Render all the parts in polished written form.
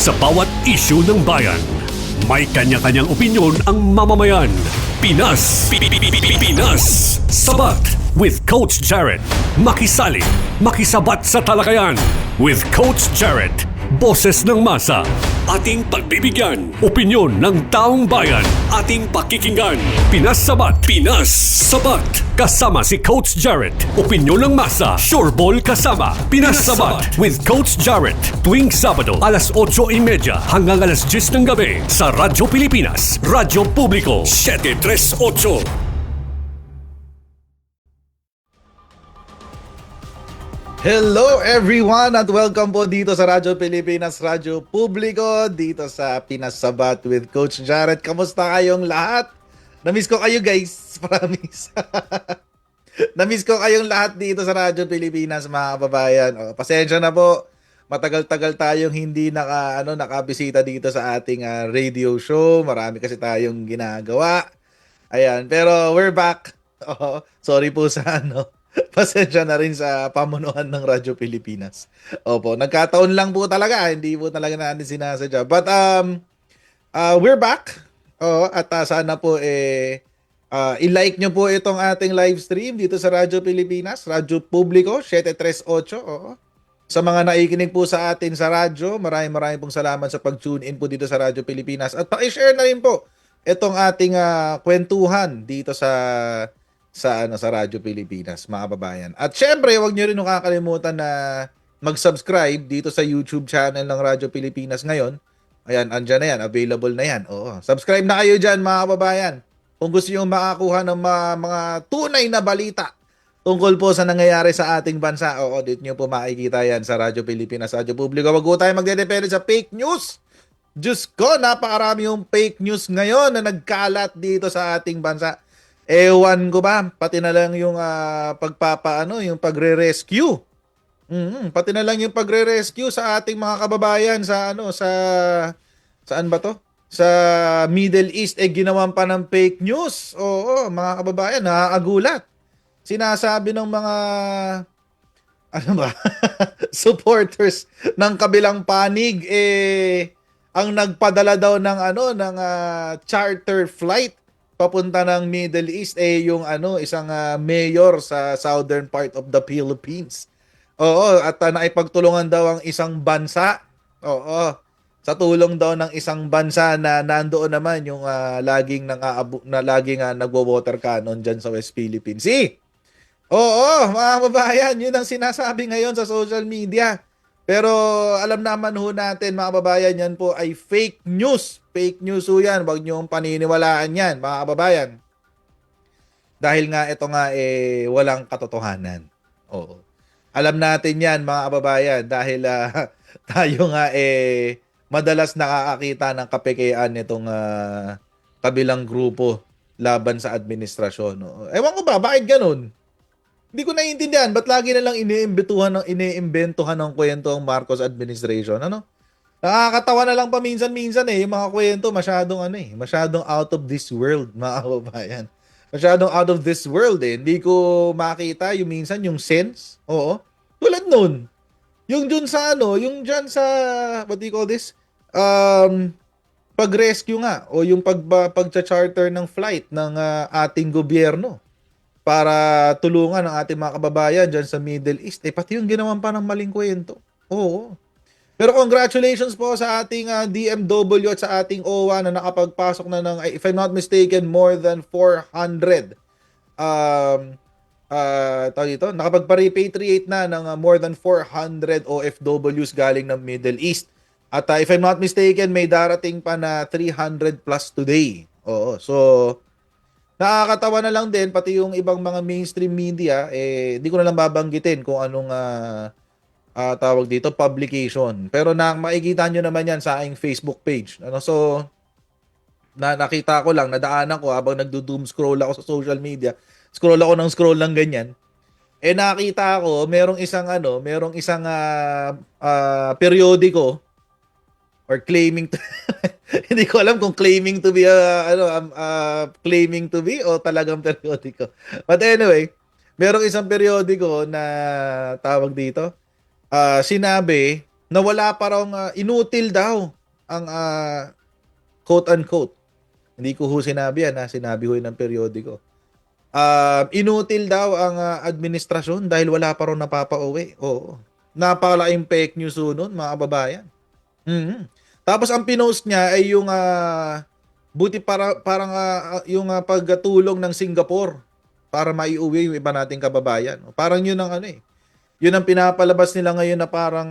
Sa bawat isyu ng bayan, may kanya-kanyang opinyon ang mamamayan. Pinas, Pinas, Sabat with Coach Jared. Makisali, makisabat sa talakayan with Coach Jared. Boses ng masa, ating pagbibigyan. Opinyon ng taong bayan, ating pakikinggan. Pinas Sabat, Pinas Sabat. Kasama si Coach Jared. Opinyon ng masa, sureball kasama. Pinas Sabat with Coach Jared. Tuwing Sabado, alas 8:30 hanggang alas 10 ng gabi sa Radyo Pilipinas, Radyo Publiko, 738. Hello everyone at welcome po dito sa Radyo Pilipinas, Radyo Publiko, dito sa Pinas Sabat with Coach Jared. Kamusta kayong lahat? Namiss ko kayo guys, promise. Namiss ko kayong lahat dito sa Radyo Pilipinas mga kababayan. Pasensya na po, matagal-tagal tayong hindi nakabisita dito sa ating radio show. Marami kasi tayong ginagawa. Ayan, pero we're back. Sorry po sa pasensya na rin sa pamunuan ng Radyo Pilipinas. Opo, nagkataon lang po talaga, hindi po talaga natin sinasadya. But we're back. At sana po i-like nyo po itong ating live stream dito sa Radyo Pilipinas, Radyo Publiko 738. Sa mga naikinig po sa atin sa radyo, maraming pong salamat sa pag-tune in po dito sa Radyo Pilipinas. At paki-share na rin po itong ating kwentuhan dito sa Radyo Pilipinas, mga kababayan. At syempre, huwag niyo rin nakakalimutan na mag-subscribe dito sa YouTube channel ng Radyo Pilipinas ngayon. Ayan, andyan na yan, available na yan. Subscribe na kayo dyan, mga kababayan. Kung gusto niyo makakuha ng mga tunay na balita tungkol po sa nangyayari sa ating bansa, dito niyo po makikita yan sa Radyo Pilipinas, Radyo Publiko. Wag po tayo magdedepende sa fake news. Diyos ko, napakarami yung fake news ngayon na nagkalat dito sa ating bansa. Ewan ko ba, pati na lang yung yung pagre-rescue. Pati na lang yung pagre-rescue sa ating mga kababayan sa saan ba to? Sa Middle East ginawan pa ng fake news. Oo, mga kababayan, nakakagulat. Sinasabi ng mga supporters ng kabilang panig ang nagpadala daw ng charter flight papunta ng Middle East yung isang mayor sa southern part of the Philippines. At naipagtulungan daw ang isang bansa. Sa tulong daw ng isang bansa na nandoon naman yung laging nagwo-water cannon diyan sa West Philippines Sea. Mga kababayan, yun ang sinasabi ngayon sa social media. Pero alam naman ho natin, mga kababayan, yan po ay fake news. Fake news ho yan. Huwag niyong paniniwalaan yan, mga kababayan. Dahil nga ito nga walang katotohanan. Alam natin yan, mga kababayan, dahil tayo nga madalas nakakakita ng kapekean nitong kabilang grupo laban sa administrasyon. Ewan ko ba, bakit ganun? Hindi ko naiintindihan, ba't lagi na lang iniimbentuhan ng kwento ang Marcos administration? Nakakatawa na lang paminsan-minsan yung mga kwento masyadong out of this world, mga kababayan. Masyadong out of this world Hindi ko makita yung minsan yung sense. Tulad nun. Yung dyan sa yung dyan sa, what do you call this? Pag-rescue nga o yung pag-charter ng flight ng ating gobyerno para tulungan ang ating mga kababayan dyan sa Middle East. Pati yung ginawan pa ng maling kwento. Pero congratulations po sa ating DMW at sa ating OWA na nakapagpasok na ng, if I'm not mistaken, more than 400 nakapagpa-repatriate na ng more than 400 OFWs galing ng Middle East. At if I'm not mistaken, may darating pa na 300 plus today. So nakakatawa na lang din, pati yung ibang mga mainstream media, di ko na lang babanggitin kung anong tawag dito, publication. Pero makikita nyo naman yan sa aking Facebook page. So, nakita ko lang, nadaanan ko habang nagdo-doom scroll ako sa social media. Scroll ako ng scroll lang ganyan. Nakita ko, merong isang periodiko or claiming to hindi ko alam kung claiming to be o talagang periodiko. But anyway, merong isang periodiko na tawag dito, sinabi na wala parang inutil daw ang quote-unquote. Hindi ko ho sinabi yan, sinabi ho yun ng periodiko. Inutil daw ang administrasyon dahil wala pa raw napapauwi. Oo. Napakalaking fake news ho nun, mga kababayan. Mhm. Tapos ang pinost niya ay yung buti parang yung pagtulong ng Singapore para maiuwi yung iba nating kababayan. Parang yun ang ano eh. Yun ang pinapalabas nila ngayon na parang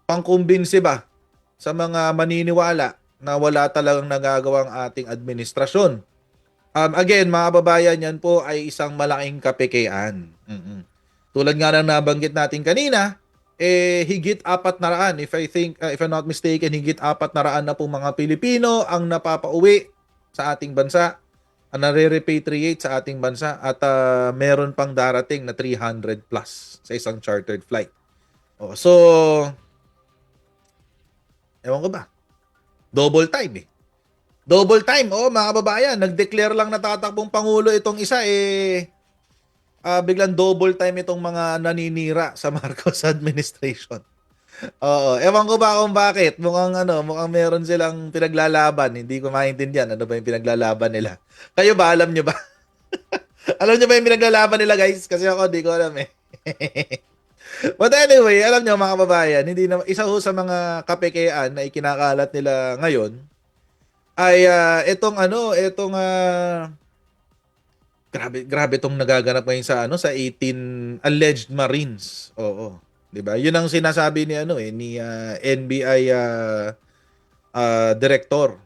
pangkumbinsi ba sa mga maniniwala na wala talagang nagagawang ating administrasyon. Again, mga kababayan, yan po ay isang malaking kapekean. Tulad nga ng nabanggit natin kanina, higit 400, if I'm not mistaken, higit 400 na pong mga Pilipino ang napapauwi sa ating bansa, ang nare-repatriate sa ating bansa, at meron pang darating na 300 plus sa isang chartered flight. So, ewan ko ba? Double time eh. Double time, mga kababayan. Nag-declare lang na tatakbong Pangulo itong isa, biglang double time itong mga naninira sa Marcos administration. Oo, ewan ko ba kung bakit. Mukhang meron silang pinaglalaban. Hindi ko maintindihan ano ba yung pinaglalaban nila. Kayo ba, alam nyo ba? Alam nyo ba yung pinaglalaban nila, guys? Kasi ako, di ko alam eh. But anyway, alam nyo mga kababayan, hindi na, isa ho sa mga kapekean na ikinakalat nila ngayon ay itong grabe itong nagaganap ngayon sa 18 alleged Marines. Oo, 'di ba? 'Yun ang sinasabi ni NBI director,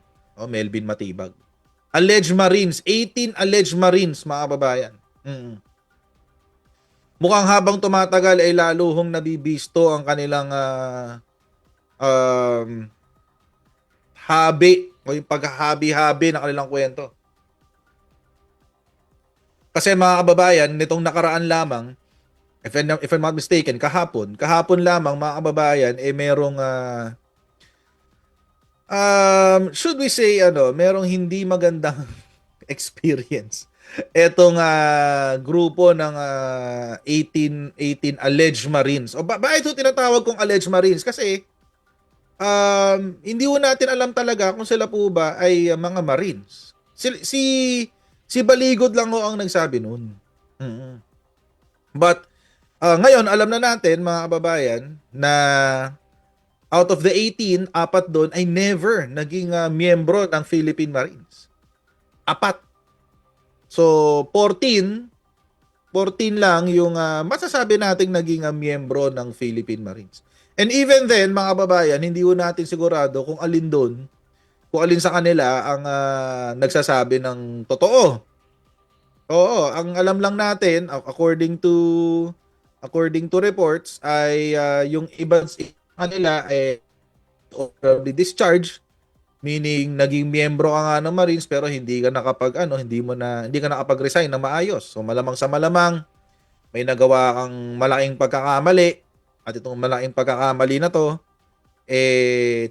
Melvin Matibag. Alleged Marines, 18 alleged Marines, mga kababayan. Mukhang habang tumatagal ay lalo hong nabibisto ang kanilang habi o yung paghahabi-habi ng kanilang kwento. Kasi mga kababayan, nitong nakaraan lamang, if I'm not mistaken, kahapon lamang mga kababayan, merong should we say merong hindi magandang experience. Etong grupo ng 18 alleged Marines. Bakit ito tinatawag kong alleged Marines? Kasi hindi ho natin alam talaga kung sila po ba ay mga Marines. Si Baligod lang ho ang nagsabi noon. But ngayon alam na natin mga kababayan na out of the 18, 4 doon ay never naging miyembro ng Philippine Marines. 4. So 14 lang yung masasabi nating naging miyembro ng Philippine Marines. And even then, mga kababayan, hindi ho natin sigurado kung alin doon, kung alin sa kanila ang nagsasabi ng totoo. Oo, ang alam lang natin, according to reports, ay yung iba sa kanila already discharged, meaning naging miyembro ka nga ng Marines pero hindi ka nakapag-resign na maayos. So malamang sa malamang may nagawa kang malaking pagkakamali. At itong malaking pagkakamali na to,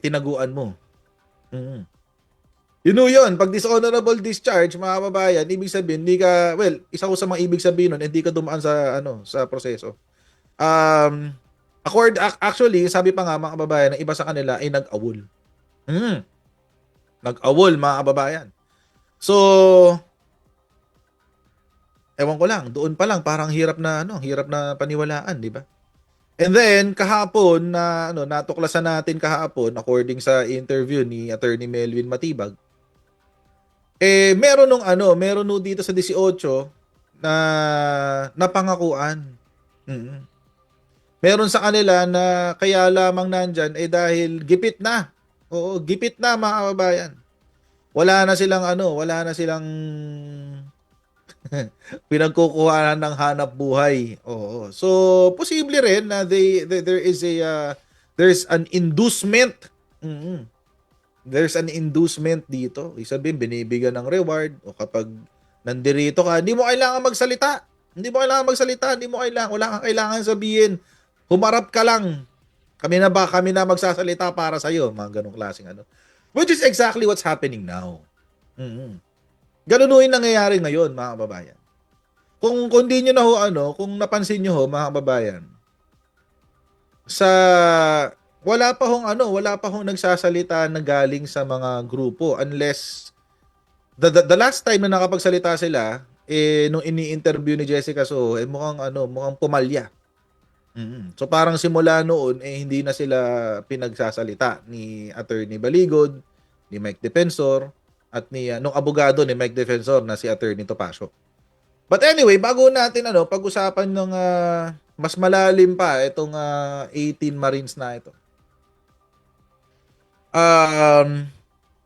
tinaguan mo. Yun. Pag dishonorable discharge, mga kababayan, ibig sabihin, isa ko sa mga ibig sabihin nun, hindi ka dumaan sa proseso. Actually, sabi pa nga mga kababayan, na iba sa kanila ay nag-awol. Nag-awol, mga kababayan. So, ewan ko lang, doon pa lang, parang hirap na paniwalaan, di ba? And then, kahapon, natuklasan natin kahapon, according sa interview ni Attorney Melvin Matibag, meron dito sa 18 na napangakuan. Meron sa kanila na kaya lamang nandyan dahil gipit na. Oo, gipit na mga kababayan. Wala na silang pinagkukuhanan ng hanap buhay. Oo. So, posible rin na there's an inducement. There's an inducement dito. Ibig sabihin, binibigyan ng reward o kapag nandirito ka, hindi mo kailangan magsalita. Wala kang kailangan sabihin. Humarap ka lang. Kami na magsasalita para sa iyo, mga ganung klaseng Which is exactly what's happening now. Ganun yung nangyayari ngayon, mga kababayan. Kung hindi nyo kung napansin nyo mga kababayan, sa wala pa hong nagsasalita na galing sa mga grupo unless the last time na nakapagsalita sila nung ini-interview ni Jessica So mukhang pumalya. So parang simula noon hindi na sila pinagsasalita ni Attorney Baligod, ni Mike Defensor at ni nung abogado ni Mike Defensor na si Attorney Topacio. But anyway, bago natin pag-usapan ng mas malalim pa itong 18 Marines na ito.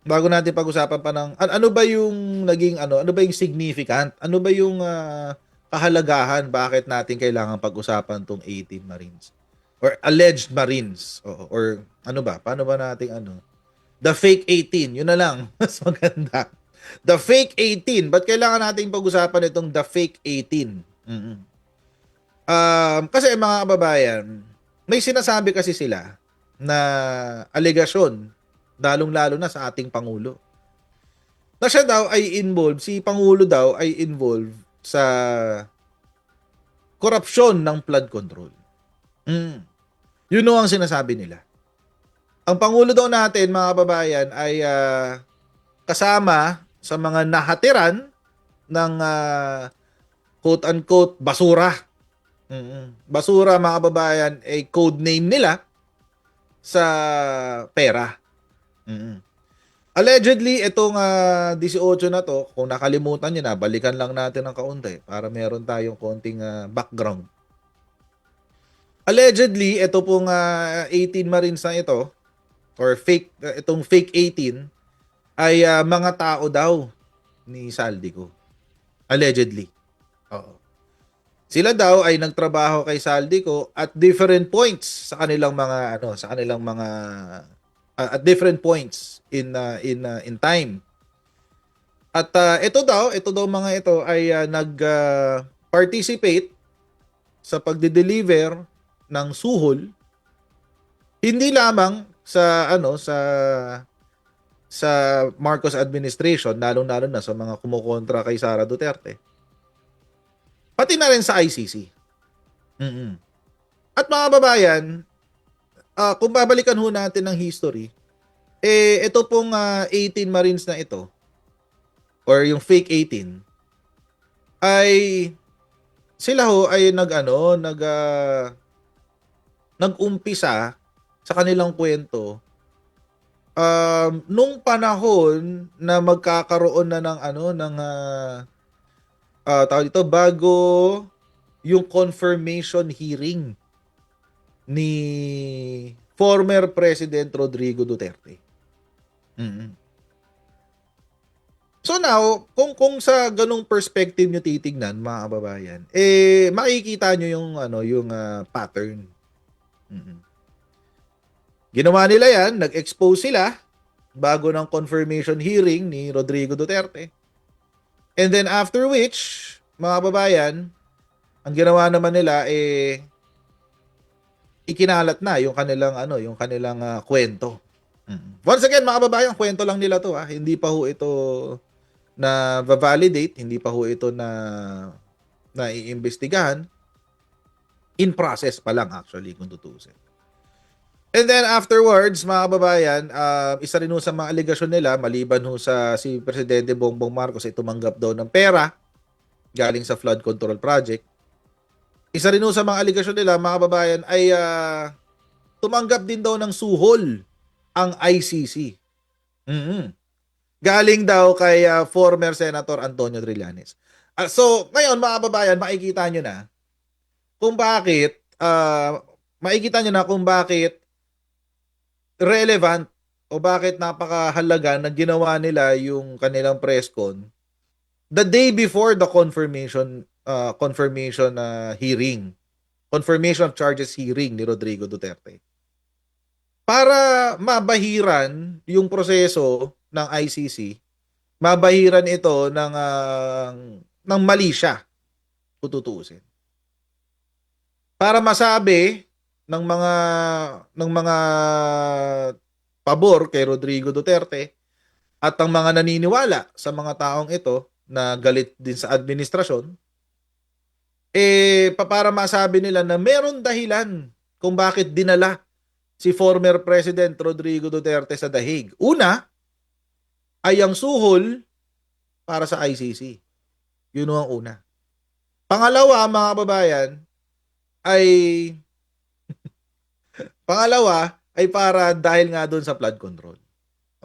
Bago natin pag-usapan pa ng ano ba yung naging ano ba yung significant? Ano ba yung kahalagahan bakit natin kailangan pag-usapan tong 18 Marines or alleged Marines or ano ba? Paano ba nating the fake 18, yun na lang. Mas maganda. The fake 18. Ba't kailangan nating pag-usapan itong the fake 18? Kasi mga kababayan, may sinasabi kasi sila na alegasyon, lalong-lalo na sa ating Pangulo. Na siya daw ay involved, si Pangulo daw ay involved sa korupsyon ng flood control. Yun ang sinasabi nila. Ang Pangulo daw natin, mga kababayan, ay kasama sa mga nahatiran ng quote-unquote basura. Basura, mga kababayan, ay code name nila sa pera. Allegedly, itong 18 na to, kung nakalimutan nyo na, balikan lang natin ng kaunti para meron tayong konting background. Allegedly, ito pong 18 Marines na ito, or itong fake 18, ay mga tao daw ni Saldico. Allegedly. Oo. Sila daw ay nagtrabaho kay Saldico at different points sa kanilang mga at different points in time. At ito daw mga ito ay nag-participate sa pagde-deliver ng suhol hindi lamang sa sa Marcos administration, lalong-lalo na sa mga kumukontra kay Sara Duterte. Pati na rin sa ICC. At mga babayan, kung babalikan ho natin ng history, ito pong 18 Marines na ito, or yung fake 18, ay sila ho ay nag-umpisa sa kanilang kwento nung panahon na magkakaroon na ng tawag dito, bago yung confirmation hearing ni former President Rodrigo Duterte. So now, kung sa ganung perspective nyo titignan, mga kababayan, makikita nyo yung pattern. Ginawa nila yan, nag-expose sila bago ng confirmation hearing ni Rodrigo Duterte. And then after which, mga kababayan, ang ginawa naman nila ikinalat na yung kanilang kwento. Once again, mga kababayan, kwento lang nila to, hindi pa ho ito na validate, hindi pa ho ito na iimbestigahan. In process pa lang actually kung tutusin. And then afterwards, mga kababayan, isa rin ho sa mga aligasyon nila, maliban ho sa si Presidente Bongbong Marcos ay tumanggap daw ng pera galing sa flood control project. Isa rin ho sa mga aligasyon nila, mga kababayan, ay tumanggap din daw ng suhol ang ICC. Galing daw kay former Senator Antonio Trillanes. So, ngayon, mga kababayan, makikita nyo na kung bakit relevant o bakit napakahalaga na ginawa nila yung kanilang press con the day before the confirmation hearing, confirmation of charges hearing ni Rodrigo Duterte, para mabahiran yung proseso ng ICC, mabahiran ito ng mali siya, tutuusin, para masabi ng mga pabor kay Rodrigo Duterte at ang mga naniniwala sa mga taong ito na galit din sa administrasyon, para masabi nila na meron dahilan kung bakit dinala si former President Rodrigo Duterte sa The Hague. Una ay ang suhol para sa ICC. Yun ang una. Pangalawa, mga kababayan, ay para dahil nga doon sa flood control.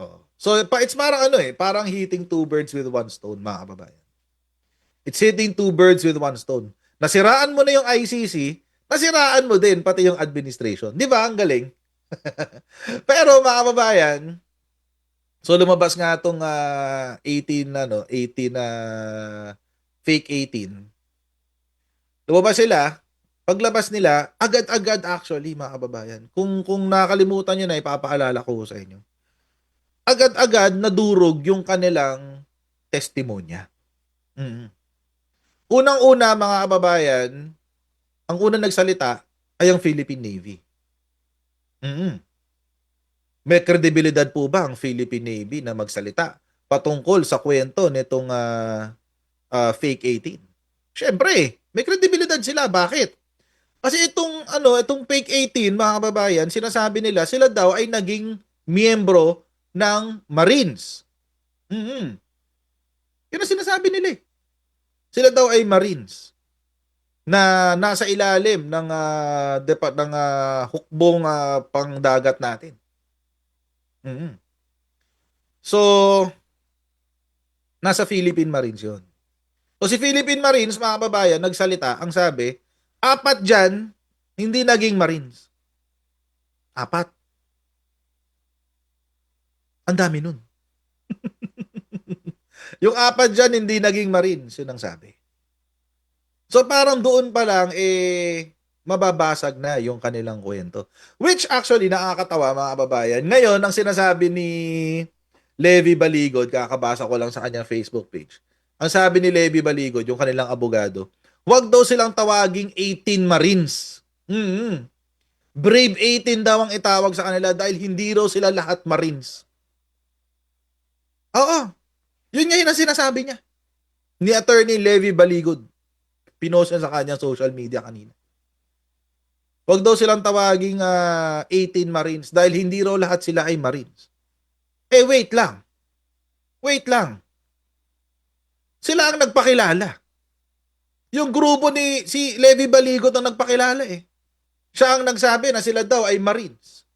Oo. So, it's parang parang hitting two birds with one stone, mga kababayan. It's hitting two birds with one stone. Nasiraan mo na yung ICC, nasiraan mo din pati yung administration. Di ba? Ang galing. Pero mga kababayan, so lumabas nga itong 18 fake 18. Lumabas sila, paglabas nila, agad-agad actually mga kababayan. Kung nakalimutan niyo na, ipapaalala ko sa inyo. Agad-agad nadurog yung kanilang testimonya. Unang-una mga kababayan, ang unang nagsalita ay ang Philippine Navy. May kredibilidad po ba ang Philippine Navy na magsalita patungkol sa kwento nitong fake 18? Syempre, may kredibilidad sila. Bakit? Kasi itong fake 18, mga kababayan, sinasabi nila, sila daw ay naging miyembro ng Marines. Yun ang sinasabi nila. Sila daw ay Marines na nasa ilalim ng hukbong pangdagat natin. So, nasa Philippine Marines yun. So, si Philippine Marines, mga kababayan, nagsalita, ang sabi, 4 dyan, hindi naging Marines. 4. Ang dami nun. Yung 4 dyan, hindi naging Marines, yun ang sabi. So, parang doon pa lang, mababasag na yung kanilang kwento. Which actually, nakakatawa, mga kababayan. Ngayon, ang sinasabi ni Levi Baligod, kakabasa ko lang sa kanyang Facebook page. Ang sabi ni Levi Baligod, yung kanilang abogado, wag daw silang tawaging 18 Marines. Brave 18 daw ang itawag sa kanila dahil hindi raw sila lahat Marines. Oo. Yun nga yun ang sinasabi niya. Ni Attorney Levi Baligod. Pinost niya sa kanyang social media kanina. Wag daw silang tawaging 18 Marines dahil hindi raw lahat sila ay Marines. Wait lang. Sila ang nagpakilala. Yung grupo ni si Levi Baligot ang nagpakilala eh. Siya ang nagsabi na sila daw ay Marines.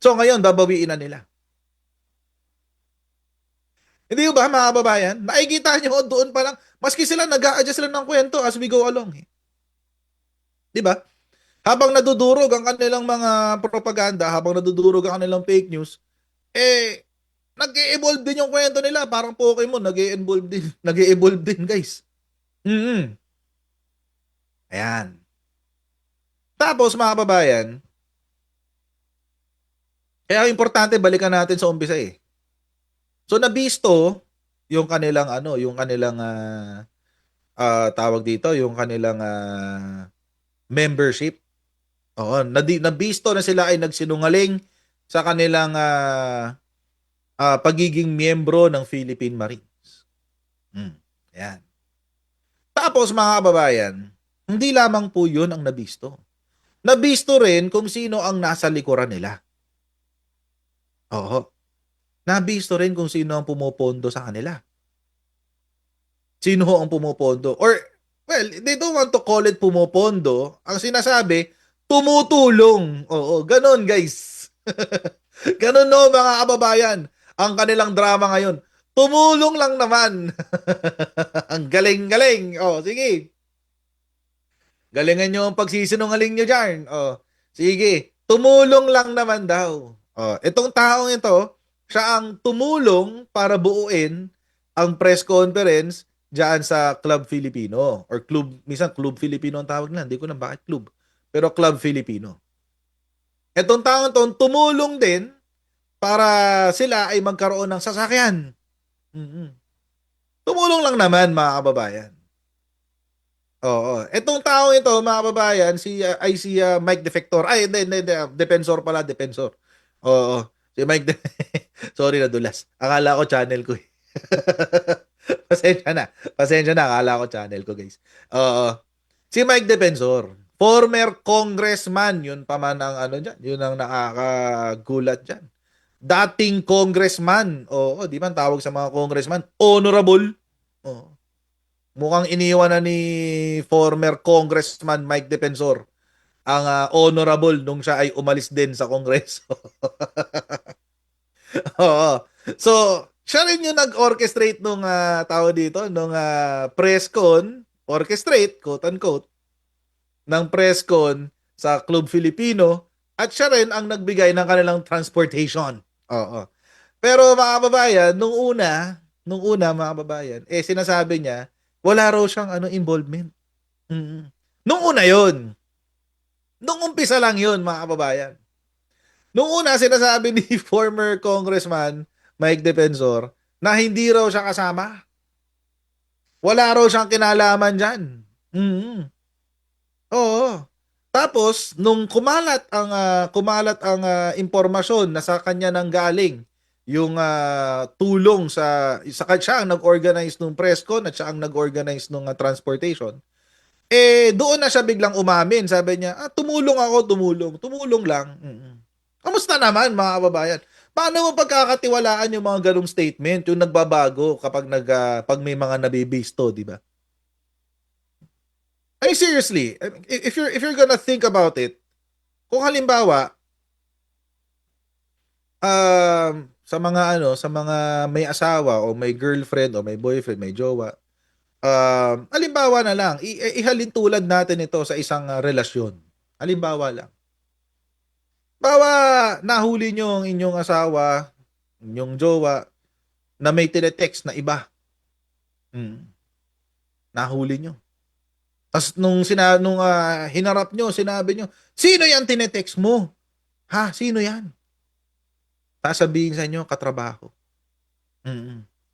So ngayon, babawiin na nila. Hindi ba mga kababayan? Nakikita nyo doon pa lang, maski sila nag-a-adjust sila ng kwento as we go along. Di ba? Habang nadudurog ang kanilang mga propaganda, habang nadudurog ang kanilang fake news, nag-e-evolve din yung kwento nila. Parang Pokemon, nag-e-evolve din, guys. Ayan. Tapos, mga kababayan, kaya importante balikan natin sa umpisa eh. So, nabisto yung kanilang tawag dito, yung kanilang membership. Oo, nabisto na sila ay nagsinungaling sa kanilang pagiging miyembro ng Philippine Marines. Ayan. Tapos mga kababayan, hindi lamang po yun ang nabisto. Nabisto rin kung sino ang nasa likuran nila. Oo. Nabisto rin kung sino ang pumupondo sa kanila. Sino ang pumupondo? Or, well, they don't want to call it pumupondo. Ang sinasabi, tumutulong. Oo, ganon guys. Ganon no mga kababayan. Ang kanilang drama ngayon. Tumulong lang naman. Ang galing-galing. Oh, sige. Galingan nyo ang pagsisinungaling nyo dyan. Oh, sige. Tumulong lang naman daw. Oh, itong taong ito, siya ang tumulong para buuin ang press conference dyan sa Club Filipino. Or Club, minsan Club Filipino ang tawag na. Hindi ko na bakit Club. Pero Club Filipino. Itong taong ito, tumulong din para sila ay magkaroon ng sasakyan. Tumulong lang naman mga kababayan. Oo. Itong tao ito mga kababayan, si Mike Defector. Ay, hindi. Defensor pala, Defensor. Oo. Si Mike Sorry na dulas. Akala ko channel ko eh. Pasensya na. Akala ko channel ko guys. Oo. Si Mike Defensor. Former congressman, yun pa man ang ano dyan, yun ang nakakagulat dyan. Dating congressman, oo, di ba ang tawag sa mga congressman, honorable. Oo. Mukhang iniwan na ni former congressman Mike Defensor ang honorable nung siya ay umalis din sa kongreso. Oo. So, siya rin yung nag-orchestrate nung tao dito, nung press con, orchestrate, quote-unquote, ng press con sa Club Filipino at siya rin ang nagbigay ng kanilang transportation. Oo. Pero mga kababayan, nung una mga kababayan, sinasabi niya, wala raw siyang involvement. Mm. Nung una yon. Nung umpisa lang yon mga kababayan. Nung una, sinasabi ni former Congressman Mike Defensor na hindi raw siya kasama. Wala raw siyang kinalaman dyan. Mm. Oo. Tapos, nung kumalat ang impormasyon na sa kanya nang galing, yung tulong siya ang nag-organize ng press con at siya ang nag-organize ng transportation, doon na siya biglang umamin. Sabi niya, tumulong ako, tumulong lang. Kamusta naman mga kababayan? Paano mo pagkakatiwalaan yung mga ganong statement, yung nagbabago pag may mga nabibisto, di ba? Ay seriously, if you're gonna think about it, kung halimbawa sa mga may asawa o may girlfriend o may boyfriend, may jowa, halimbawa na lang, ihalin tulad natin ito sa isang relasyon. Halimbawa lang. Bawa nahuli nyo ang inyong asawa, inyong jowa, na may tinetext na iba. Nahuli nyo. Tapos nung hinarap nyo, sinabi nyo, sino yan tinetext mo? Ha? Sino yan? Sasabihin sa inyo, katrabaho.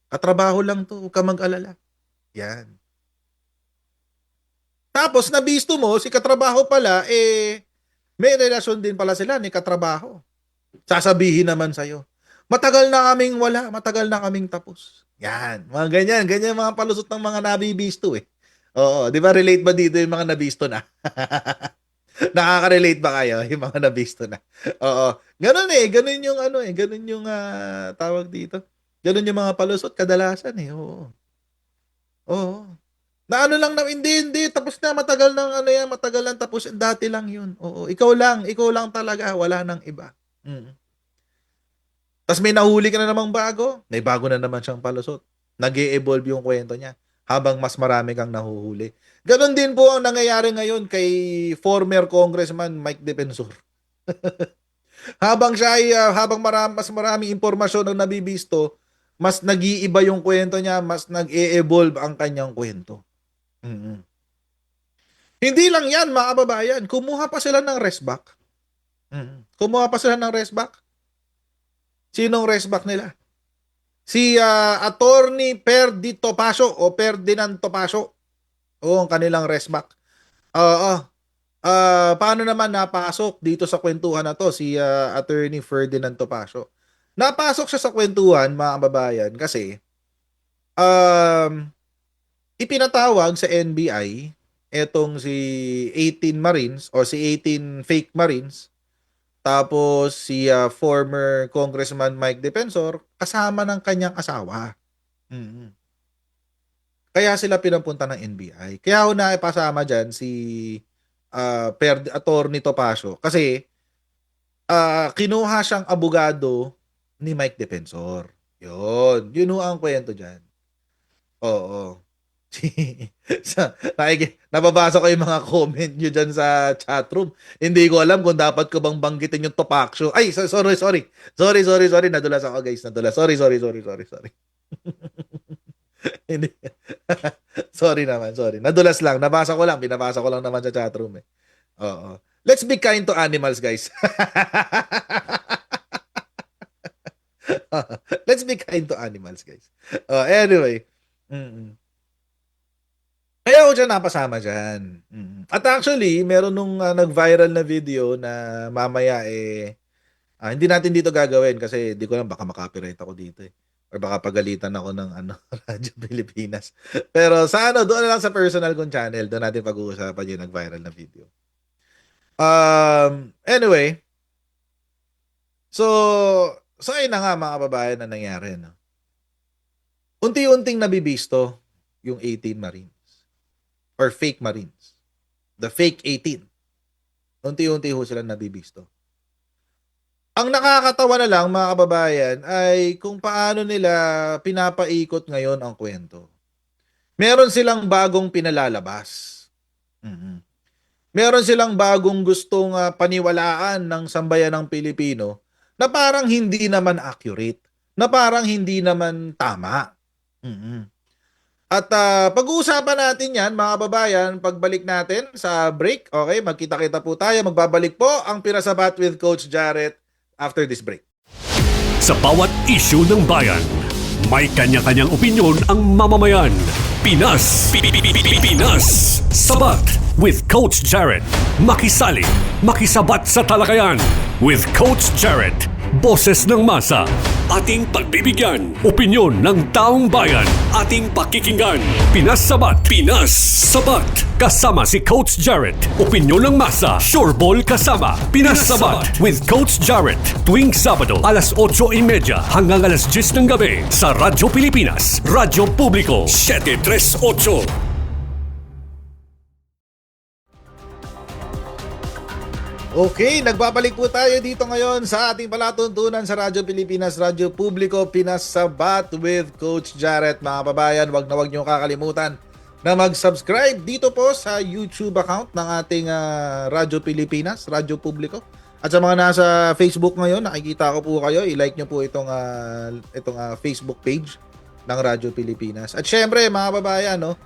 Katrabaho lang to, huwag ka mag-alala. Yan. Tapos, nabisto mo, si katrabaho pala, may relasyon din pala sila ni katrabaho. Sasabihin naman sa'yo, matagal na kaming wala, matagal na kaming tapos. Yan, mga ganyan mga palusot ng mga nabibisto eh. Oo, di ba relate ba dito yung mga nabisto na? Nakaka-relate ba kayo yung mga nabisto na? Oo. Ganun yung ganun yung tawag dito. Ganun yung mga palusot kadalasan eh. Oo. Oo. Na ano lang na hindi tapos na matagal nang matagal lang tapos dati lang 'yun. Oo, ikaw lang talaga, wala nang iba. Tas may nahuli ka na namang bago, may bago na naman siyang palusot. Nag-e-evolve yung kwento niya habang mas marami kang nahuhuli. Ganon din po ang nangyayari ngayon kay former Congressman Mike Defensor. Mas maraming impormasyon ang nabibisto, mas nag-iiba yung kwento niya, mas nag-e-evolve ang kanyang kwento. Hindi lang yan, mga kababayan. Kumuha pa sila ng resback. Kumuha pa sila ng resback. Sinong resback nila? Si Attorney Perdi Topacio o Ferdinand Topacio. Oo, ang kanilang resback. Paano naman napasok dito sa kwentuhan na to si Attorney Ferdinand Topacio? Napasok siya sa kwentuhan, mga kababayan, kasi ipinatawag sa NBI etong si 18 Marines o si 18 fake Marines, tapos si former Congressman Mike Defensor kasama ng kanyang asawa. Kaya sila pinapunta ng NBI. Kaya ako na ipasama dyan si Attorney Topacio kasi kinuha siyang abogado ni Mike Defensor. Yun ang kwento dyan. Oo. Nababasa ko yung mga comment nyo dyan sa chatroom. Hindi ko alam kung dapat ko bang banggitin yung Topacio. Ay, sorry. Nadulas ako, guys. Sorry. Hindi. Sorry naman. Nadulas lang. Binabasa ko lang naman sa chatroom eh. Oo. Let's be kind to animals, guys. Let's be kind to animals, guys. Anyway. Kaya ako dyan napasama dyan. At actually, meron nung nag-viral na video na mamaya hindi natin dito gagawin kasi di ko lang baka makopyright ako dito eh. Or baka pagalitan ako ng Radyo Pilipinas. Pero doon na lang sa personal kong channel, doon natin pag-uusapan yung nag-viral na video. Anyway, so ayun na nga mga kababayan na nangyari. No? Unti-unting nabibisto yung 18 Marines or fake Marines. The fake 18. Unti-unti ho sila nabibisto. Ang nakakatawa na lang mga kababayan ay kung paano nila pinapaikot ngayon ang kwento. Meron silang bagong pinalalabas. Mhm. Meron silang bagong gustong paniwalaan ng sambayan ng Pilipino na parang hindi naman accurate, na parang hindi naman tama. Mhm. At pag-uusapan natin yan mga kababayan pagbalik natin sa break. Okay, magkita-kita po tayo. Magbabalik po ang Pinasabat with Coach Jarrett after this break. Sa bawat issue ng bayan, may kanya-kanyang opinyon ang mamamayan. Pinas, Pinas, Sabat with Coach Jarrett. Makisali, makisabat sa talakayan with Coach Jarrett. Boses ng masa, ating pagbibigyan. Opinyon ng taong bayan, ating pakikinggan. Pinas Sabat, Pinas Sabat. Kasama si Coach Jarrett. Opinyon ng masa, sureball kasama. Pinas Sabat with Coach Jarrett. Tuwing Sabado, alas 8:30 hanggang alas 10 ng gabi sa Radyo Pilipinas, Radyo Publiko, 738. Okay, nagbabalik po tayo dito ngayon sa ating palatuntunan sa Radyo Pilipinas, Radyo Publiko, Pinasabat with Coach Jarrett. Mga kababayan, wag niyo kakalimutan na mag-subscribe dito po sa YouTube account ng ating Radyo Pilipinas, Radyo Publiko. At sa mga nasa Facebook ngayon, nakikita ko po kayo, i-like nyo po itong Facebook page ng Radyo Pilipinas. At syempre, mga kababayan, no,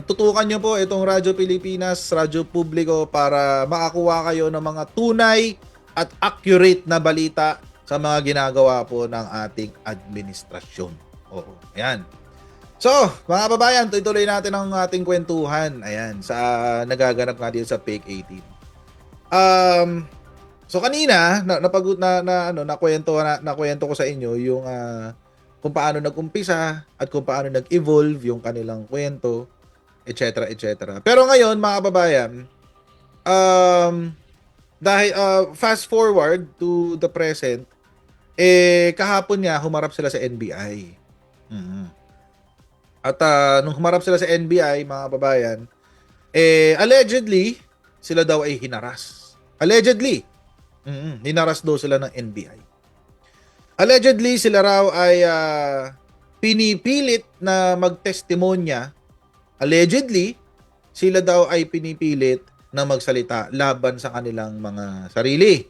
tutukan nyo po itong Radyo Pilipinas, Radyo Publiko para makakuha kayo ng mga tunay at accurate na balita sa mga ginagawa po ng ating administrasyon. Oo, ayan. So, mga kababayan, tuloy natin ang ating kwentuhan. Ayan, sa nagaganap nga dito sa Fake 18. So kanina nakwento ko sa inyo yung kung paano nag-umpisa at kung paano nag-evolve yung kanilang kwento, etc., etc. Pero ngayon, mga kababayan, dahil fast forward to the present, kahapon nga humarap sila sa NBI. At nung humarap sila sa NBI, mga kababayan, allegedly, sila daw ay hinaras. Allegedly. Hinaras daw sila ng NBI. Allegedly, sila raw ay pinipilit na magtestimonya. Allegedly, sila daw ay pinipilit na magsalita laban sa kanilang mga sarili.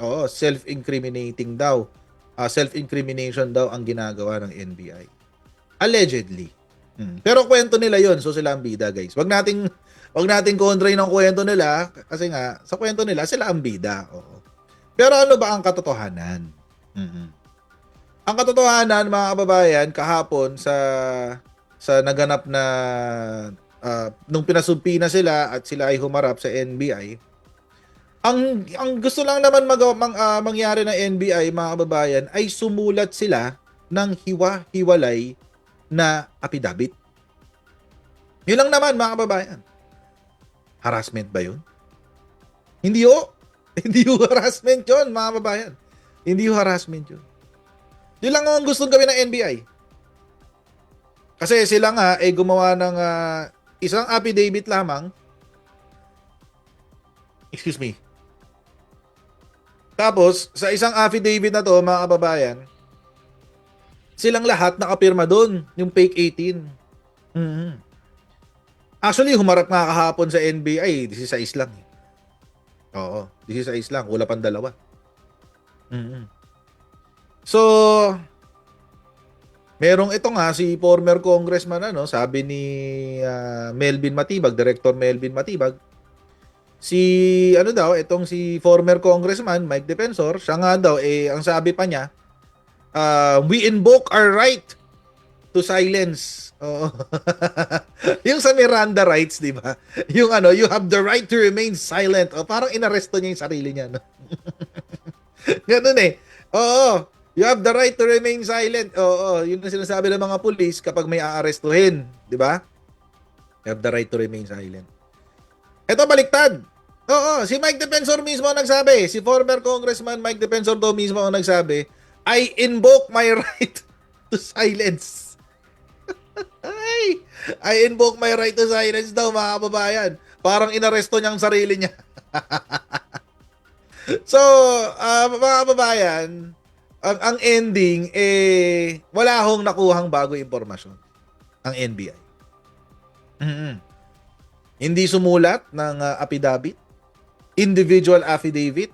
Oo, self-incriminating daw. Self-incrimination daw ang ginagawa ng NBI. Allegedly. Pero kwento nila yon, so sila ang bida, guys. Wag nating kontrahin ang kwento nila kasi nga sa kwento nila sila ang bida. Oo. Pero ano ba ang katotohanan? Ang katotohanan, mga kababayan, kahapon sa naganap na nung pinasumpi na sila at sila ay humarap sa NBI, ang gusto lang naman mangyari ng NBI, mga kababayan, ay sumulat sila ng hiwa-hiwalay na affidavit. Yun lang naman, mga kababayan. Harassment ba yun? Hindi ho. Hindi ho harassment yun, mga kababayan. Hindi ho harassment yun. Yun lang ang gustong gawin ng NBI. Kasi sila nga ay gumawa ng isang affidavit lamang. Excuse me. Tapos, sa isang affidavit na to, mga kababayan, silang lahat nakapirma doon, yung fake 18. Actually, humarap nga kahapon sa NBI, 16 lang. Oo, 16 lang, wala pang dalawa. So, merong ito nga, si former congressman, sabi ni Melvin Matibag, Director Melvin Matibag, itong si former congressman, Mike Defensor, siya nga daw, ang sabi pa niya, we invoke our right to silence. Oo. Yung sa Miranda rights, di ba? Yung you have the right to remain silent. O, parang inaresto niya yung sarili niya. No? Ganun eh. Oo. You have the right to remain silent. Oo. Yun ang sinasabi ng mga pulis kapag may aarestuhin. Di ba? You have the right to remain silent. Ito baliktad. Oo, si Mike Defensor mismo ang nagsabi. Si former Congressman Mike Defensor daw mismo ang nagsabi, I invoke my right to silence. Ay, I invoke my right to silence daw mga kababayan. Parang inaresto niya ang sarili niya. So, mga kababayan, ang ending, wala hong nakuhang bago impormasyon ang NBI. Mhm. Hindi sumulat ng affidavit, individual affidavit,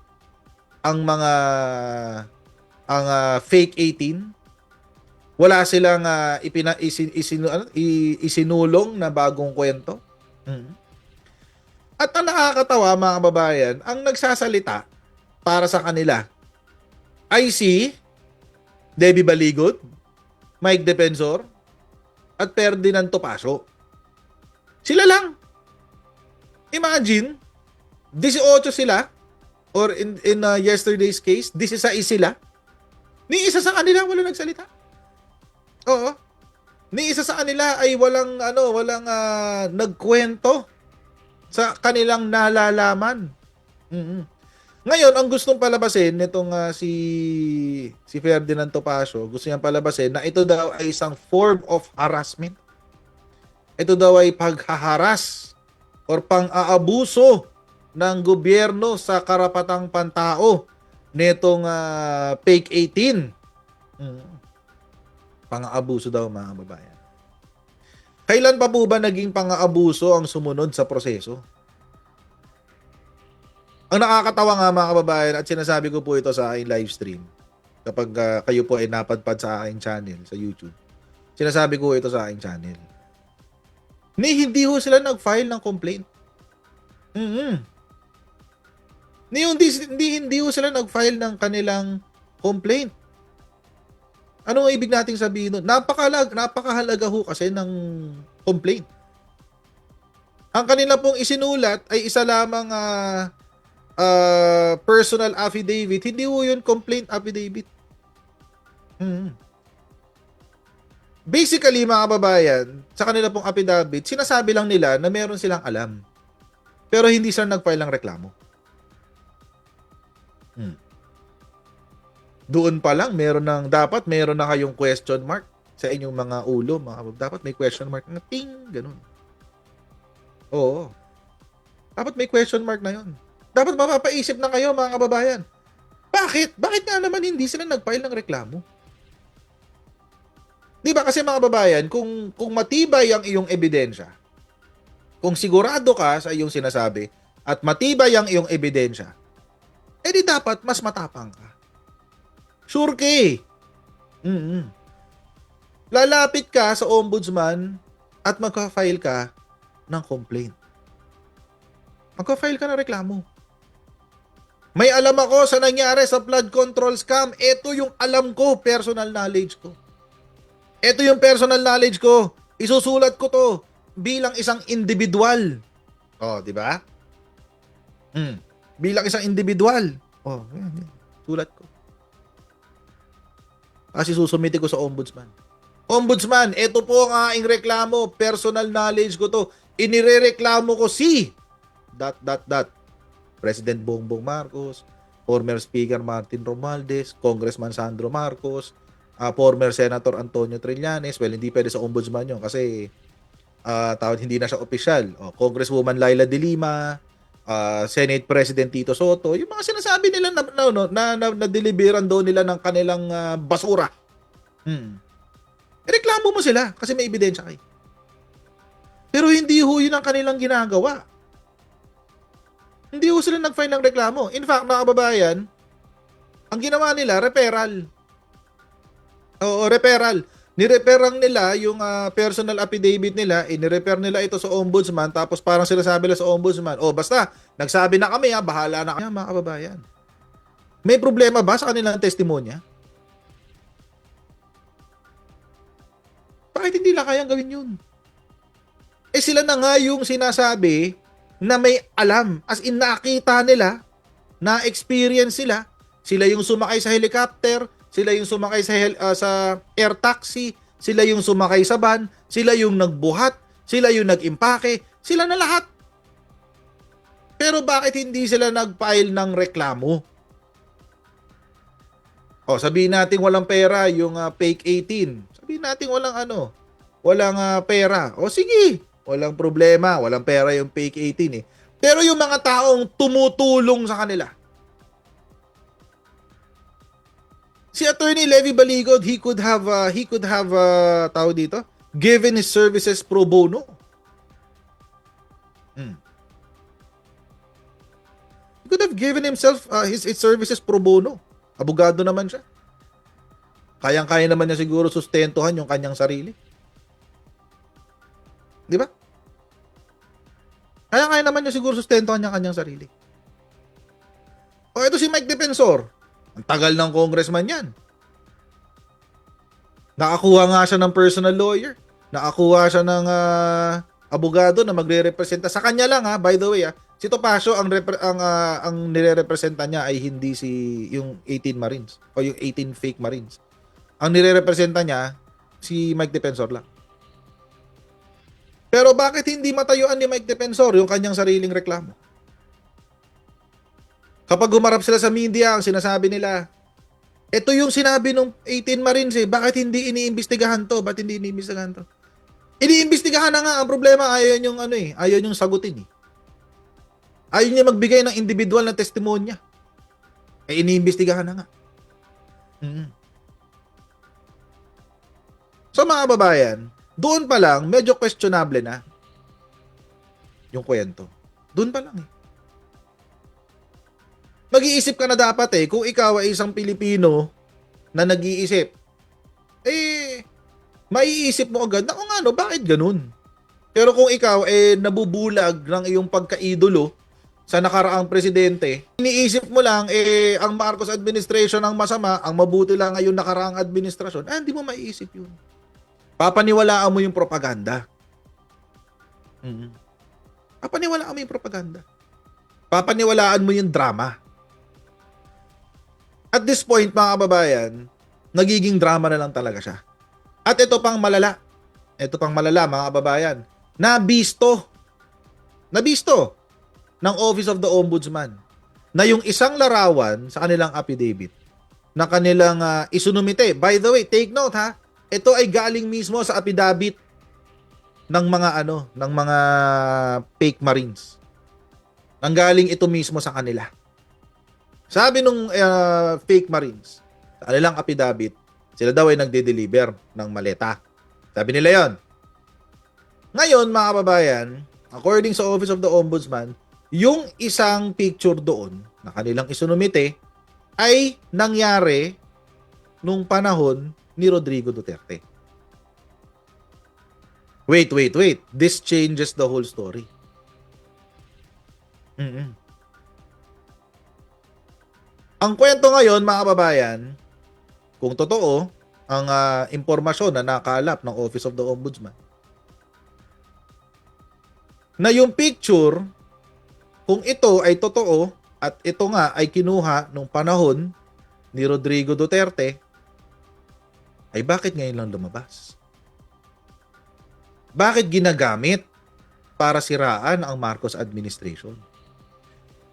ang mga fake 18. Wala silang isinulong na bagong kwento. Mhm. At ang nakakatawa mga kababayan, ang nagsasalita para sa kanila ay si Debbie Baligod, Mike Defensor, at Ferdinand Topacio. Sila lang. Imagine, 18 sila, or in yesterday's case, 16 sila. Ni isa sa kanila wala nagsalita. Oo. Ni isa sa kanila ay walang nagkwento sa kanilang nalalaman. Mhm. Ngayon, ang gustong palabasin nitong si Ferdinand Topacio, gusto niyang palabasin na ito daw ay isang form of harassment. Ito daw ay paghaharas or pang-aabuso ng gobyerno sa karapatang pantao nitong fake 18. Pang-aabuso daw mga kababayan. Kailan pa po ba naging pang-aabuso ang sumunod sa proseso? Ang nakakatawa nga mga kababayan, at sinasabi ko po ito sa aking live stream kapag kayo po ay napadpad sa aking channel sa YouTube. Sinasabi ko ito sa aking channel. Hindi ho sila nag-file ng complaint. Hindi ho sila nag-file ng kanilang complaint. Ano ang ibig nating sabihin nun? Napakahalaga ho kasi ng complaint. Ang kanila pong isinulat ay isa lamang personal affidavit. Hindi ho yun complaint affidavit. Basically, mga kababayan, sa kanila pong affidavit, sinasabi lang nila na meron silang alam. Pero hindi sila nag-file ng reklamo. Doon pa lang, dapat meron na kayong question mark sa inyong mga ulo. Dapat may question mark na ting, ganun. Oo. Dapat may question mark na yun. Dapat mapapaisip na kayo, mga kababayan. Bakit? Bakit nga naman hindi sila nag-file ng reklamo? Di ba kasi mga kababayan, kung matibay ang iyong ebidensya, kung sigurado ka sa iyong sinasabi, at matibay ang iyong ebidensya, di dapat mas matapang ka. Sure ka eh. Lalapit ka sa ombudsman at magka-file ka ng complaint. Magka-file ka ng reklamo. May alam ako sa nangyari sa flood control scam. Ito yung alam ko, personal knowledge ko. Ito yung personal knowledge ko. Isusulat ko to bilang isang individual. Oh, di ba? Bilang isang individual. Oh, yan. Sulat ko. Kasi susumiti ko sa ombudsman. Ombudsman, ito po ang aking reklamo. Personal knowledge ko to. Inirereklamo ko si ... President Bongbong Marcos, former Speaker Martin Romualdez, Congressman Sandro Marcos, former Senator Antonio Trillanes. Well, hindi pwede sa ombudsman yun kasi hindi na siya opisyal. Congresswoman Laila De Lima, Senate President Tito Soto, yung mga sinasabi nila na deliveran daw nila ng kanilang basura. Reklamo mo sila kasi may ebidensya kayo. Pero hindi ho yun ang kanilang ginagawa. Hindi ho sila nag-file ng reklamo. In fact, mga kababayan, ang ginawa nila, referral. Oo, referral. Nireferang nila yung personal affidavit nila, inirefer nila ito sa ombudsman, tapos parang sila sabi nila sa ombudsman, basta, nagsabi na kami bahala na kami, mga kababayan. May problema ba sa kanilang testimonya? Bakit hindi lang kayang gawin yun? Sila na nga yung sinasabi na may alam, as in nakita nila, na-experience sila, sila yung sumakay sa helicopter, sila yung sumakay sa air taxi, sila yung sumakay sa van, sila yung nagbuhat, sila yung nag-impake, sila na lahat. Pero bakit hindi sila nag-file ng reklamo? O, sabihin natin walang pera yung fake 18. Sabihin natin walang pera. O sige, walang problema, walang pera yung fake 18 eh. Pero yung mga taong tumutulong sa kanila. Si Attorney Levy Baligod, he could have tao dito, given his services pro bono. He could have given himself his services pro bono. Abogado naman siya. Kayang-kaya naman niya siguro sustentuhan yung kanyang sarili. Di ba? Kaya naman niya siguro sustentuhan yung kanyang sarili. O ito si Mike Defensor. Ang tagal ng congressman yan. Nakakuha nga siya ng personal lawyer. Nakakuha siya ng abogado na magre-representa. Sa kanya lang by the way si Topacio ang nire-representa niya ay hindi yung 18 Marines o yung 18 fake Marines. Ang nire-representa niya si Mike Defensor lang. Pero bakit hindi matayuan ni Mike Defensor yung kanyang sariling reklamo? Kapag humarap sila sa media, ang sinasabi nila, ito yung sinabi ng 18 Marines bakit hindi iniimbestigahan to? Ba't hindi iniimbestigahan to? Iniimbestigahan na nga, ang problema ayaw niyong sagutin Ayaw niya magbigay ng individual na testimonya. Iniimbestigahan na nga. So mga babayan, doon pa lang, medyo questionable na yung kwento. Doon pa lang Mag-iisip ka na dapat kung ikaw ay isang Pilipino na nag-iisip, maiisip mo agad na bakit ganun? Pero kung ikaw nabubulag ng iyong pagkaidolo sa nakaraang presidente, iniisip mo lang ang Marcos administration ang masama, ang mabuti lang ay yung nakaraang administrasyon, hindi mo maiisip yun. Papaniwalaan mo yung propaganda. Papaniwalaan mo yung propaganda. Papaniwalaan mo yung drama. At this point, mga kababayan, nagiging drama na lang talaga siya. At ito pang malala. Ito pang malala, mga kababayan. Nabisto ng Office of the Ombudsman na yung isang larawan sa kanilang affidavit na kanilang isunumite. By the way, take note ito ay galing mismo sa affidavit ng mga fake Marines. Nanggaling ito mismo sa kanila. Sabi nung fake Marines, sa kanilang affidavit, sila daw ay nagde-deliver ng maleta. Sabi nila yon. Ngayon, mga kababayan, according sa Office of the Ombudsman, yung isang picture doon na kanilang isunumite ay nangyari nung panahon ni Rodrigo Duterte. Wait. This changes the whole story. Ang kwento ngayon, mga kababayan, kung totoo, ang impormasyon na nakalap ng Office of the Ombudsman, na yung picture, kung ito ay totoo, at ito nga ay kinuha nung panahon ni Rodrigo Duterte, ay bakit ngayon lang lumabas? Bakit ginagamit para siraan ang Marcos administration?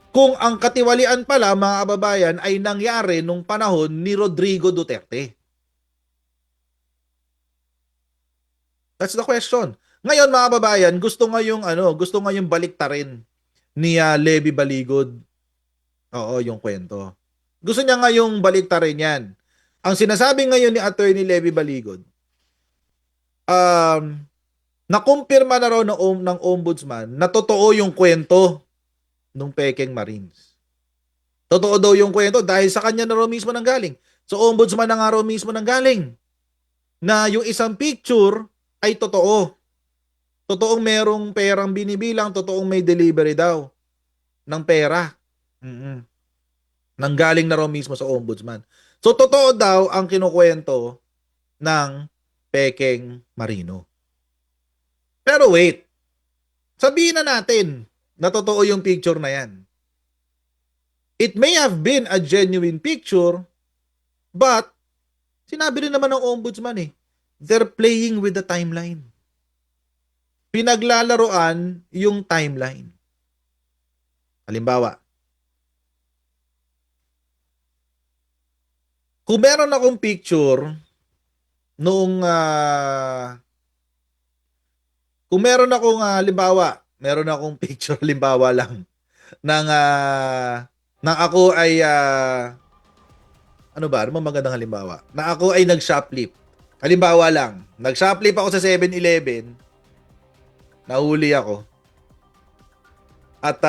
Kung ang katiwalian pala, mga kababayan, ay nangyari nung panahon ni Rodrigo Duterte. That's the question. Ngayon, mga kababayan, gusto nga yung baliktarin ni Levy Baligod. Oo, yung kwento. Gusto niya nga yung baliktarin yan. Ang sinasabi ngayon ni Attorney Levy Baligod, nakumpirma na raw ng ombudsman na totoo yung kwento nung Peking Marines. Totoo daw yung kwento dahil sa kanya na raw mismo nanggaling. So, ombudsman na nga raw mismo nanggaling na yung isang picture ay totoo. Totoong merong perang binibilang, totoong may delivery daw ng pera. Nanggaling na raw mismo sa ombudsman. So, totoo daw ang kinukwento ng Peking Marino. Pero wait, sabihin na natin na totoo yung picture na yan. It may have been a genuine picture, but sinabi rin naman ng ombudsman they're playing with the timeline. Pinaglalaroan yung timeline. Halimbawa, kung meron akong picture noong kung meron akong halimbawa, meron akong picture halimbawa lang ng ako ay ano ba? Ano magandang halimbawa? Na ako ay nag-shoplift. Halimbawa lang, nag-shoplift ako sa 7-Eleven, nahuli ako. At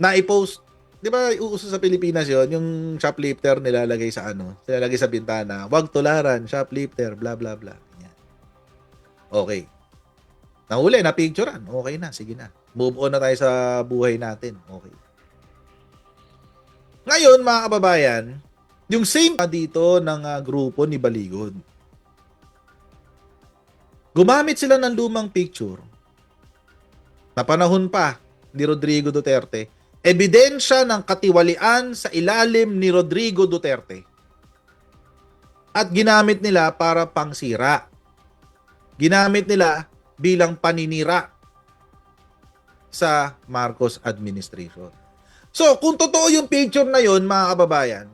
na-post, 'di ba, uuso sa Pilipinas 'yon, yung shoplifter nilalagay sa nilalagay sa bintana, "Wag tularan, shoplifter, blah blah blah." Yan. Okay. Nahuli, na-picturean. Okay na, sige na. Move on na tayo sa buhay natin. Okay. Ngayon, mga kababayan, yung same dito ng grupo ni Baligod. Gumamit sila ng lumang picture na panahon pa ni Rodrigo Duterte. Ebidensya ng katiwalian sa ilalim ni Rodrigo Duterte. At ginamit nila para pangsira. Ginamit nila bilang paninira sa Marcos administration. So, kung totoo yung picture na yon, mga kababayan,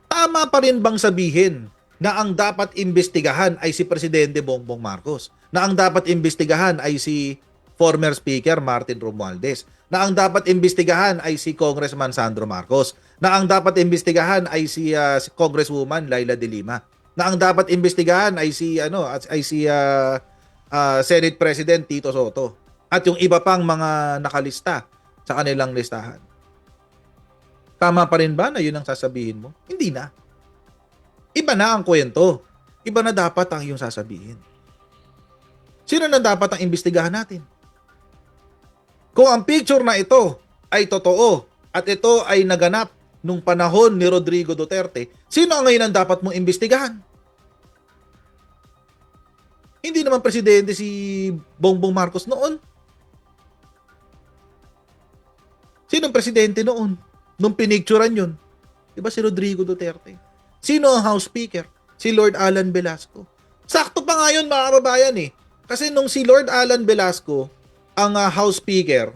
tama pa rin bang sabihin na ang dapat imbestigahan ay si Presidente Bongbong Marcos? Na ang dapat imbestigahan ay si former Speaker Martin Romualdez? Na ang dapat imbestigahan ay si Congressman Sandro Marcos? Na ang dapat imbestigahan ay si Congresswoman Laila de Lima? Na ang dapat imbestigahan ay si Senate President Tito Soto at yung iba pang mga nakalista sa kanilang listahan? Tama pa rin ba na yun ang sasabihin mo? Hindi na. Iba na ang kwento. Iba na dapat ang iyong sasabihin. Sino na dapat ang imbestigahan natin? Kung ang picture na ito ay totoo at ito ay naganap nung panahon ni Rodrigo Duterte, sino ang ngayon ang dapat mong imbestigahan? Hindi naman presidente si Bongbong Marcos noon. Sinong presidente noon? Nung pinicturan yun, di ba si Rodrigo Duterte? Sino ang House Speaker? Si Lord Alan Velasco. Sakto pa nga yun, mga kababayan eh. Kasi nung si Lord Alan Velasco ang House Speaker,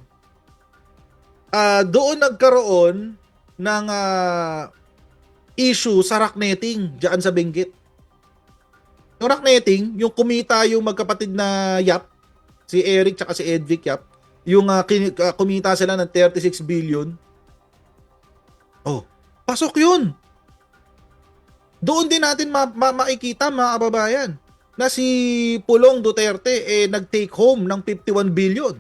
doon nagkaroon ng issue sa rocknetting dyan sa Benguet. Yung rocknetting, yung kumita yung magkapatid na Yap, si Eric tsaka si Edvic Yap, yung kumita sila ng 36 billion. Oh, pasok yun. Doon din natin makikita, mga kababayan, na si Pulong Duterte nag-take home ng 51 billion.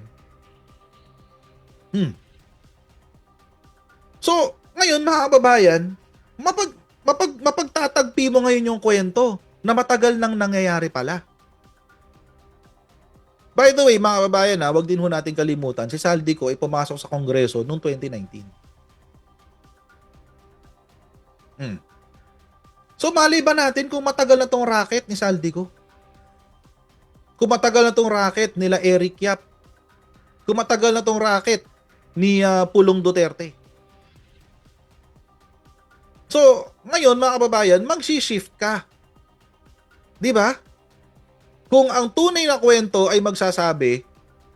So, ngayon, mga kababayan, mapagtatagpi mo ngayon yung kwento na matagal nang nangyayari pala. By the way, mga kababayan, wag din ho natin kalimutan, si Saldico ay pumasok sa Kongreso noong 2019. So, mali ba natin kung matagal na tong racket ni Saldico? Kung matagal na tong racket nila Eric Yap? Kung matagal na tong racket ni Pulong Duterte? So, ngayon, mga kababayan, mag-shift ka. Di ba? Kung ang tunay na kwento ay magsasabi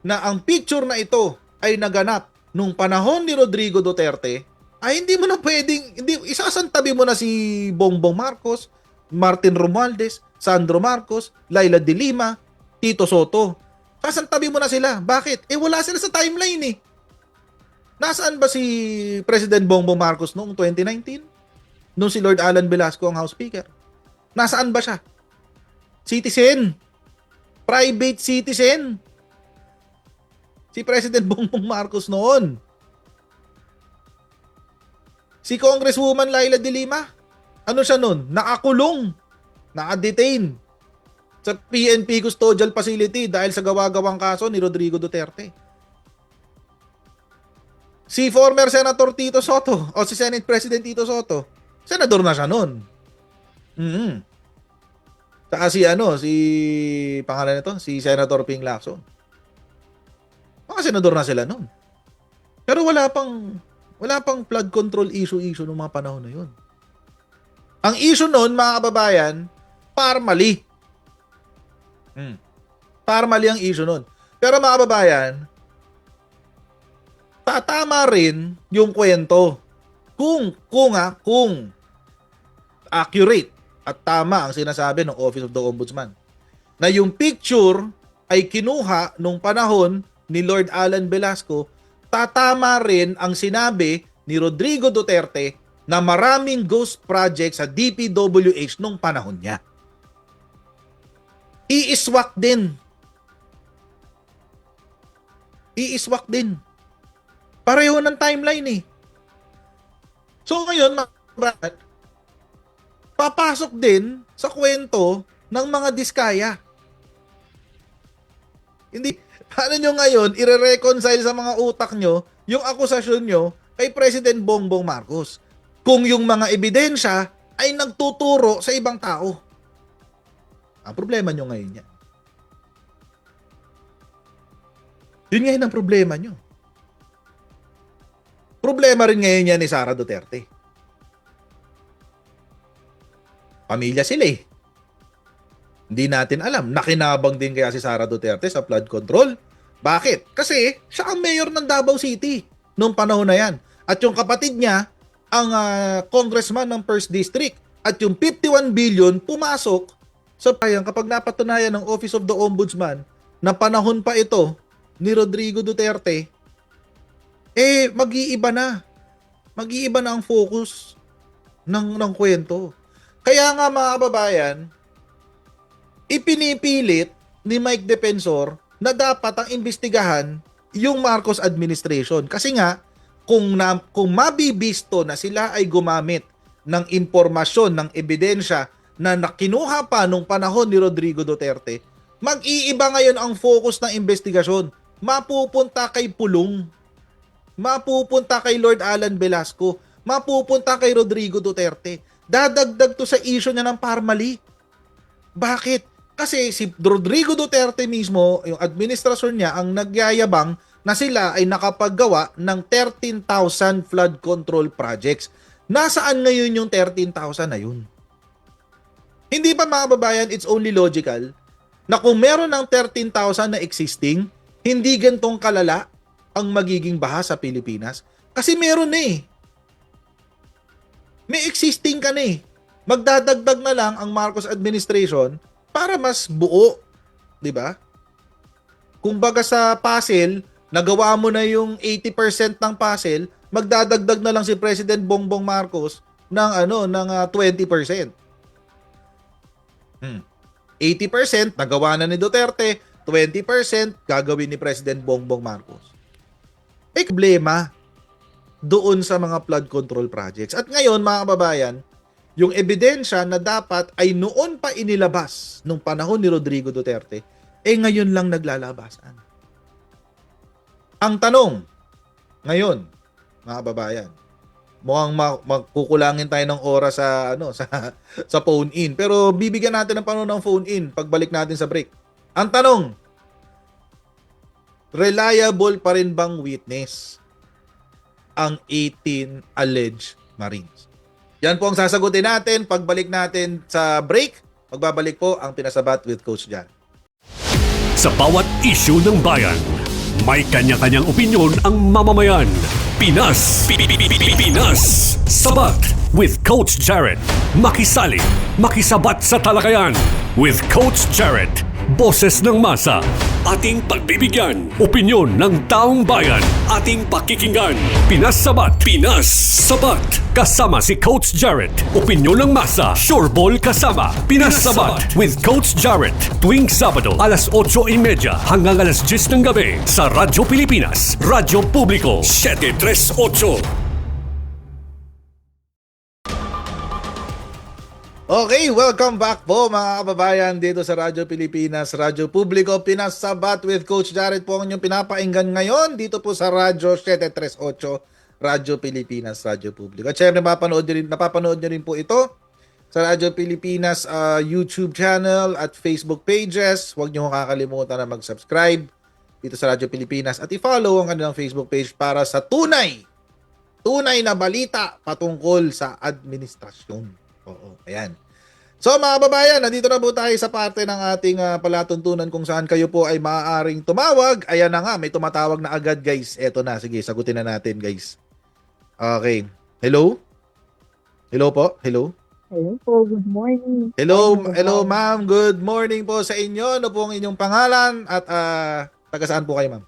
na ang picture na ito ay naganap nung panahon ni Rodrigo Duterte, ay hindi mo na pwedeng, isasantabi mo na si Bongbong Marcos, Martin Romualdez, Sandro Marcos, Laila de Lima, Tito Soto. Sasantabi mo na sila. Bakit? Wala sila sa timeline eh. Nasaan ba si President Bongbong Marcos noong 2019? Nung si Lord Alan Velasco ang House Speaker? Nasaan ba siya? Citizen. Private citizen. Si President Bongbong Marcos noon. Si Congresswoman Laila de Lima, ano siya nun? Nakakulong, naka-detain sa PNP Custodial Facility dahil sa gawa-gawang kaso ni Rodrigo Duterte. Si former Senator Tito Soto o si Senate President Tito Soto, senador na siya nun. Saka si pangalan nito, si Senator Ping Lacson. Mga senador na sila nun. Pero wala pang flood control issue nung mga panahon na yun. Ang issue noon, mga kababayan, parmali. Parmali ang issue noon. Pero mga kababayan, tatama rin yung kwento kung accurate at tama ang sinasabi ng Office of the Ombudsman na yung picture ay kinuha nung panahon ni Lord Alan Velasco, tatama rin ang sinabi ni Rodrigo Duterte na maraming ghost projects sa DPWH nung panahon niya. Iiswak din. Iiswak din. Pareho ng timeline eh. So ngayon, papasok din sa kwento ng mga diskaya. Hindi, paano nyo ngayon ire-reconcile sa mga utak nyo yung akusasyon nyo kay President Bongbong Marcos kung yung mga ebidensya ay nagtuturo sa ibang tao? Ang problema nyo ngayon yan. Yun ngayon ang problema nyo. Problema rin ngayon yan ni Sara Duterte. Pamilya sila eh. Hindi natin alam. Nakinabang din kaya si Sara Duterte sa flood control. Bakit? Kasi siya ang mayor ng Davao City noong panahon na yan. At yung kapatid niya, ang congressman ng 1st District. At yung 51 billion pumasok sa payang kapag napatunayan ng Office of the Ombudsman na panahon pa ito ni Rodrigo Duterte, mag-iiba na. Mag-iiba na ang focus ng kwento. Kaya nga mga kababayan, ipinipilit ni Mike Defensor na dapat ang imbestigahan yung Marcos administration. Kasi nga, kung mabibisto na sila ay gumamit ng impormasyon, ng ebidensya na nakinuha pa nung panahon ni Rodrigo Duterte, mag-iiba ngayon ang focus ng investigasyon. Mapupunta kay Pulong, mapupunta kay Lord Alan Velasco, mapupunta kay Rodrigo Duterte. Dadagdag to sa issue niya ng Parmali. Bakit? Kasi si Rodrigo Duterte mismo, yung administrasyon niya, ang nagyayabang na sila ay nakapaggawa ng 13,000 flood control projects. Nasaan ngayon yung 13,000 na yun? Hindi pa mga kababayan, it's only logical na kung meron ng 13,000 na existing, hindi gantong kalala ang magiging baha sa Pilipinas. Kasi meron na eh. May existing ka na eh. Magdadagdag na lang ang Marcos administration para mas buo. 'Di ba? Kung baga sa puzzle, nagawa mo na yung 80% ng puzzle, magdadagdag na lang si President Bongbong Marcos ng 20%. 80% nagawa na ni Duterte, 20% gagawin ni President Bongbong Marcos. May problema doon sa mga flood control projects. At ngayon, mga kababayan, yung ebidensya na dapat ay noon pa inilabas nung panahon ni Rodrigo Duterte, ngayon lang naglalabasan. Ang tanong, ngayon, mga kababayan, mukhang magkukulangin tayo ng oras sa phone in. Pero bibigyan natin ng panahon ng phone in pagbalik natin sa break. Ang tanong, reliable pa rin bang witness ang 18 alleged Marines? Yan po ang sasagutin natin pagbalik natin sa break. Magbabalik po ang Pinasabat with Coach Jan. Sa bawat issue ng bayan, may kanya-kanyang opinyon ang mamamayan. Pinas Sabat with Coach Jared. Makisali, makisabat sa talakayan with Coach Jared. Boses ng masa, ating pagbibigyan. Opinyon ng taong bayan, ating pakikinggan. Pinas Sabat kasama si Coach Jared. Opinyon ng masa, sureball kasama. Pinas Sabat with Coach Jared. Tuwing Sabado, alas 8:30 hanggang alas 10 ng gabi sa Radyo Pilipinas, Radyo Publiko, 738. Okay, welcome back po mga kababayan dito sa Radyo Pilipinas, Radyo Publiko, Pinas Sabat with Coach Jared po ang inyong pinapainggan ngayon dito po sa Radyo 738, Radyo Pilipinas, Radyo Publiko. At syempre napapanood nyo rin po ito sa Radyo Pilipinas YouTube channel at Facebook pages. Huwag nyo kakalimutan na mag-subscribe dito sa Radyo Pilipinas at i-follow ang kanilang Facebook page para sa tunay na balita patungkol sa administrasyon. Oo, ayan. So mga kababayan, nandito na po tayo sa parte ng ating palatuntunan kung saan kayo po ay maaaring tumawag. Ayan na nga, may tumatawag na agad guys. Eto na, sige, sagutin na natin guys. Okay. Hello? Hello po? Hello? Hello po, good morning. Hello, Good hello morning. ma'am. Good morning po sa inyo. Ano po ang inyong pangalan at taga saan po kayo ma'am?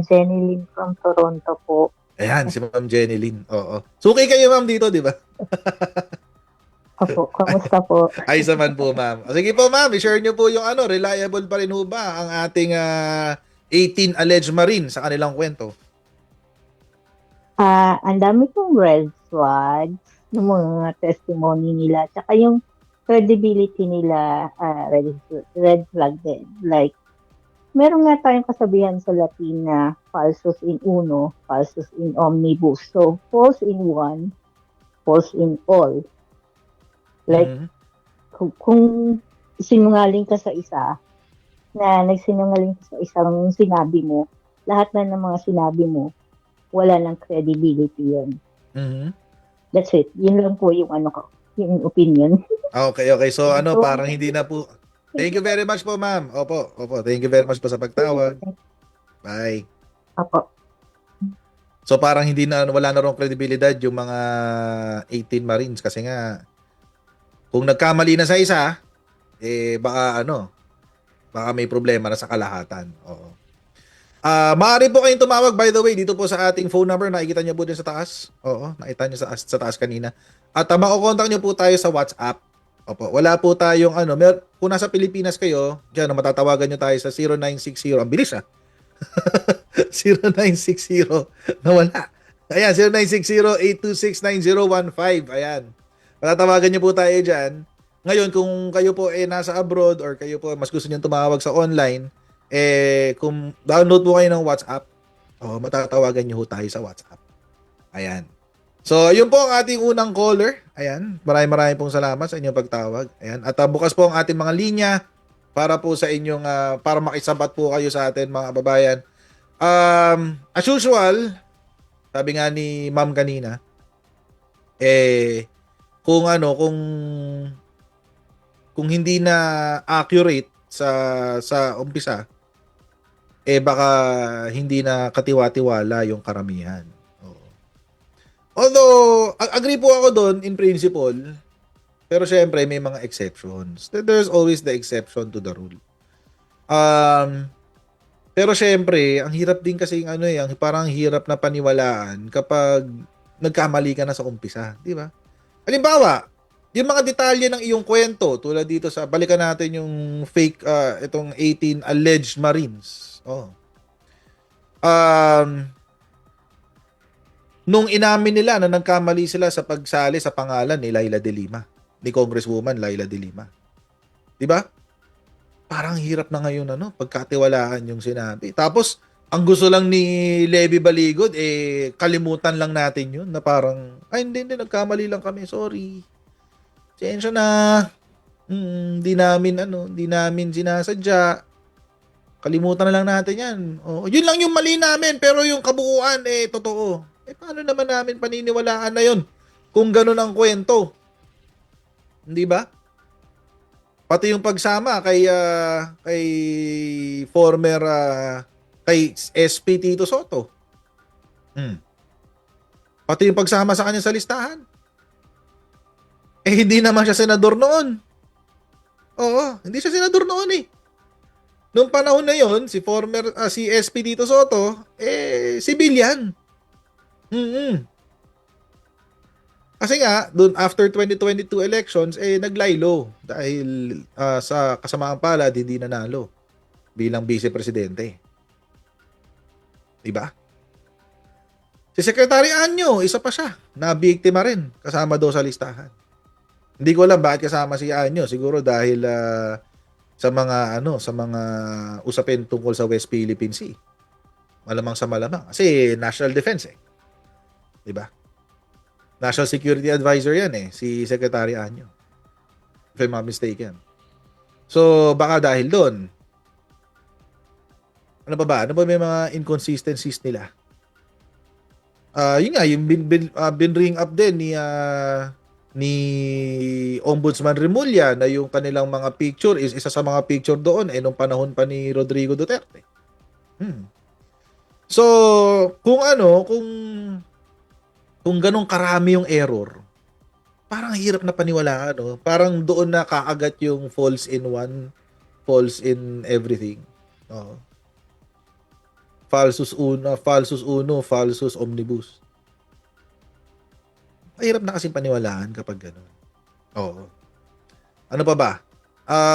Jenny Lynn from Toronto po. Ayan, si Ma'am Jenny Lynn. Oo. Suki kayo ma'am dito, di ba? Opo, kamusta po? Ayos naman po ma'am. Sige po ma'am, i-share nyo po yung reliable pa rin ho ba ang ating 18 alleged marine sa kanilang kwento? Ang dami kong red flags ng mga testimony nila. Tsaka yung credibility nila, red flag din. Like, meron nga tayong kasabihan sa Latin na falsus in uno, falsus in omnibus. So, false in one, false in all. Like, Mhm. kung sinungaling ka sa isa, na nagsinungaling ka sa isang sinabi mo, lahat na ng mga sinabi mo, wala ng credibility yun. Mhm. That's it. Yun lang po yung yung opinion. Okay, okay. So parang hindi na po. Thank you very much po, ma'am. Opo, opo. Thank you very much po sa pagtawag. Bye. Apo. So parang hindi na wala na rong kredibilidad yung mga 18 Marines kasi nga kung nagkamali na sa isa, baka may problema na sa kalahatan. Oo. Maaari po kayong tumawag by the way dito po sa ating phone number, nakikita niyo po din sa taas. Oo, nakita niyo sa taas kanina. At mako-contact niyo po tayo sa WhatsApp. Opo, wala po tayong kung nasa Pilipinas kayo, diyan matatawagan niyo tayo sa 0960. Ang bilis 0960 nawala. Ayan, 0960-826-9015. Ayan. Matatawagan niyo po tayo diyan. Ngayon, kung kayo po nasa abroad or kayo po mas gusto niyo tumawag sa online, kung download po kayo ng WhatsApp, matatawagan niyo tayo sa WhatsApp. Ayan. So, yun po ang ating unang caller. Ayan. Maraming pong salamat sa inyong pagtawag. Ayan. At bukas po ang ating mga linya para po sa inyong para makisabat po kayo sa atin mga kababayan. As usual, sabi nga ni Ma'am kanina, kung hindi na accurate sa umpisa, baka hindi na katiwa-tiwala yung karamihan. Oo. Although, agree po ako doon in principle, pero syempre may mga exceptions. There's always the exception to the rule. Pero syempre, ang hirap din kasi parang hirap na paniwalaan kapag nagkamali ka na sa umpisa, di ba? Halimbawa, yung mga detalye ng iyong kwento, tulad dito balikan natin yung fake, itong 18 alleged Marines. Nung inamin nila na nagkamali sila sa pagsali sa pangalan ni Laila de Lima, ni Congresswoman Laila de Lima. Di ba? Parang hirap na ngayon pagkatiwalaan yung sinabi. Tapos, ang gusto lang ni Levy Baligod, kalimutan lang natin yun na parang, hindi, nagkamali lang kami, sorry. Sensya na. Di namin sinasadya. Kalimutan na lang natin yan. Yun lang yung mali namin, pero yung kabuuan, totoo. Paano naman namin paniniwalaan na yun? Kung ganun ang kwento. Hindi ba? Pati yung pagsama kay former kay SP Tito Soto. Pati yung pagsama sa kanya sa listahan. Hindi naman siya senador noon. Oo, hindi siya senador noon Noong panahon na yon, si SP Tito Soto, civilian. Kasi nga, doon after 2022 elections, naglaylo dahil sa kasamaang palad hindi nanalo bilang vice-presidente. Diba? Si Secretary Anyo, isa pa siya, nabiktima rin, kasama daw sa listahan. Hindi ko alam bakit kasama si Anyo, siguro dahil sa mga usapin tungkol sa West Philippine Sea. Malamang sa malamang kasi national defense 'Di ba? National Security Advisor yan si Secretary Anyo. If I'm not mistaken. So, baka dahil doon. Ano pa ba? Ano ba may mga inconsistencies nila? Yun nga, yung bin ring up din ni Ombudsman Remulla na yung kanilang mga picture is isa sa mga picture doon nung panahon pa ni Rodrigo Duterte. So, kung ganong karami yung error, parang hirap na paniwalaan, no? Parang doon na kaagat yung false in one, false in everything. Oo. Falsus uno, falsus omnibus. Mahirap na kasing paniwalaan kapag gano'n. Oo. Ano pa ba?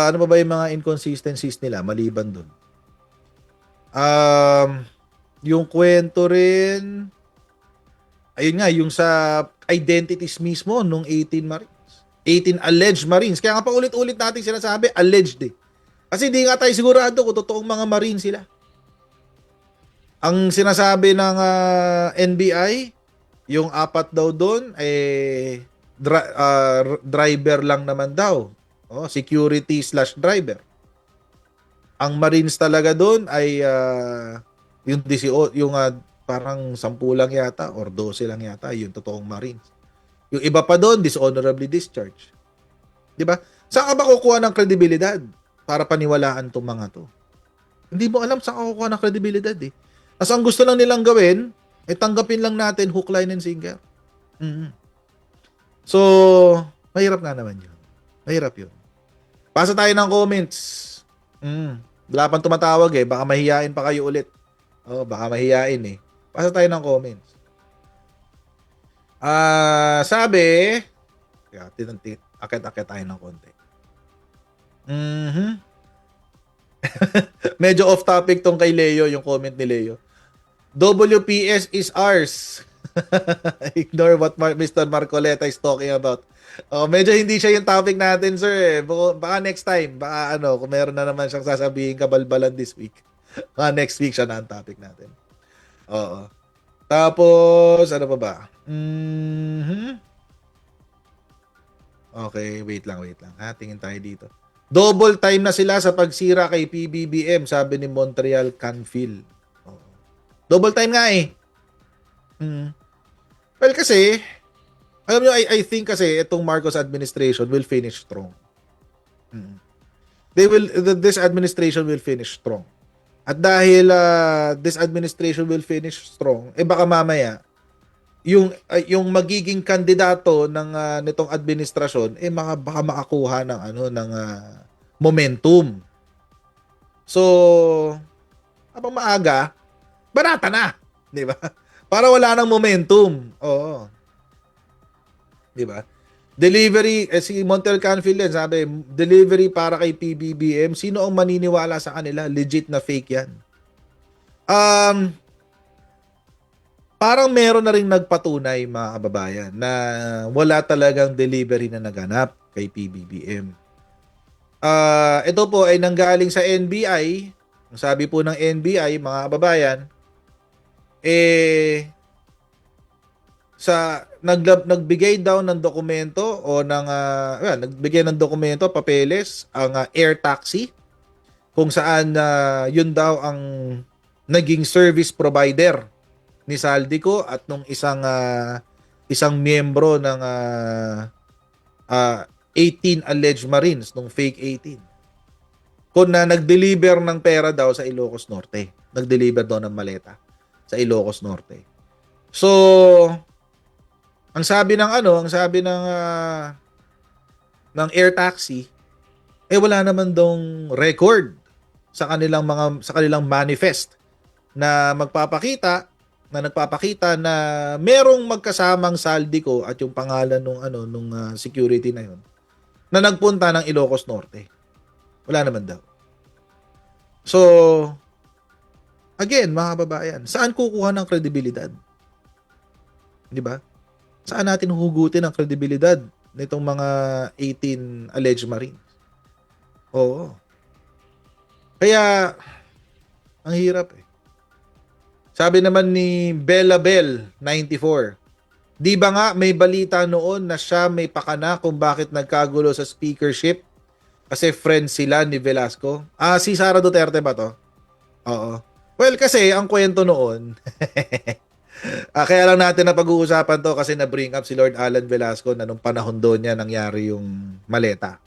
Ano pa ba yung mga inconsistencies nila maliban doon? Yung kwento rin, ayun nga, yung sa identities mismo nung 18 Marines. 18 alleged Marines. Kaya nga pa ulit-ulit natin sinasabi, alleged eh. Kasi hindi nga tayo sigurado kung totoong mga Marines sila. Ang sinasabi ng NBI, yung apat daw doon, driver lang naman daw. Security/driver. Ang Marines talaga doon ay yung parang 10 lang yata or 12 lang yata yung totoong Marines. Yung iba pa doon, dishonorably discharged. Di ba? Saan ka ba kukuha ng kredibilidad para paniwalaan tong mga to? Hindi mo alam saan ka kukuha ng kredibilidad eh. As ang gusto lang nilang gawin, tanggapin lang natin hook, line, and sinker. So, mahirap nga naman yun. Mahirap yun. Pasa tayo ng comments. Wala pang tumatawag eh. Baka mahiyain pa kayo ulit. Baka mahiyain eh. Pasa tayo ng comments. Sabi, akit-akit tayo ng konti. Medyo off topic tong kay Leo, yung comment ni Leo. WPS is ours. Ignore what Mr. Marcoleta is talking about. Medyo hindi siya yung topic natin, sir. Baka next time, baka kung meron na naman siyang sasabihin kabalbalan this week. Baka next week siya na ang topic natin. Oo. Tapos, ano pa ba? Okay, wait lang. Tingin tayo dito. Double time na sila sa pagsira kay PBBM, sabi ni Montreal Canfield. Double time nga eh. Well, kasi, alam nyo, I think kasi itong Marcos administration will finish strong. This administration will finish strong. At dahil this administration will finish strong, baka mamaya, yung magiging kandidato ng nitong administrasyon, baka makakuha ng momentum. So, habang maaga, barata na, 'di ba? Para wala nang momentum. Oo. 'Di ba? Delivery, si Montel Canfield din, sabi, delivery para kay PBBM, sino ang maniniwala sa kanila? Legit na fake 'yan. Parang meron na ring nagpatunay, mga kababayan, na wala talagang delivery na naganap kay PBBM. Ito po ay nanggaling sa NBI. Ang sabi po ng NBI, mga kababayan, nagbigay daw ng dokumento o nagbigay ng dokumento, papeles, ang air taxi, kung saan yun daw ang naging service provider ni Saldico at nung isang miyembro ng 18 alleged Marines, nung fake 18. Kung nag-deliver ng pera daw sa Ilocos Norte. Nag-deliver daw ng maleta sa Ilocos Norte. So, ang sabi ng air taxi, wala naman dong record sa kanilang manifest na nagpapakita na merong magkasamang Saldico at yung pangalan nung security na yun na nagpunta ng Ilocos Norte. Wala naman daw. So, again, mga kababayan, saan kukuha ng kredibilidad? 'Di ba? Saan natin huhugutin ang kredibilidad nitong mga 18 alleged Marines? Oo. Kaya, ang hirap eh. Sabi naman ni Bella Bell, 94, di ba nga may balita noon na siya may pakana kung bakit nagkagulo sa speakership? Kasi friends sila ni Velasco. Si Sara Duterte ba to? Oo. Well, kasi ang kwento noon, Kaya lang natin na pag-uusapan to kasi na-bring up si Lord Alan Velasco na nung panahon doon niya nangyari yung maleta.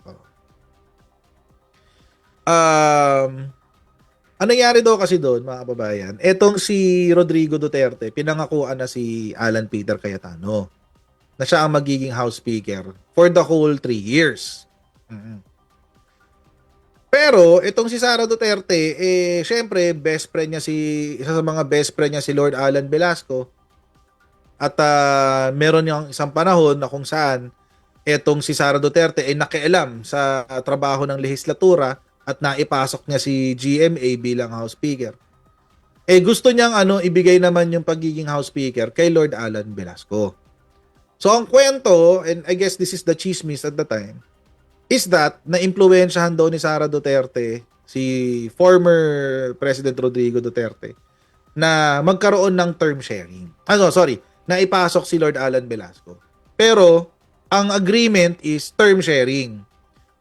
Ang nangyari daw kasi doon, mga kababayan, etong si Rodrigo Duterte, pinangakuan na si Alan Peter Cayetano na siya ang magiging House Speaker for the whole 3 years. Mhm. Pero itong si Sara Duterte, syempre best friend niya isa sa mga best friend niya si Lord Alan Velasco. At meron yung isang panahon na kung saan etong si Sara Duterte ay nakialam sa trabaho ng lehislatura at naipasok niya si GMA bilang House Speaker. Gusto niyang ibigay naman yung pagiging House Speaker kay Lord Alan Velasco. So ang kwento, and I guess this is the chismis at the time, is that na-impluwensyahan daw ni Sara Duterte si former President Rodrigo Duterte na magkaroon ng term sharing. Naipasok si Lord Alan Velasco. Pero ang agreement is term sharing.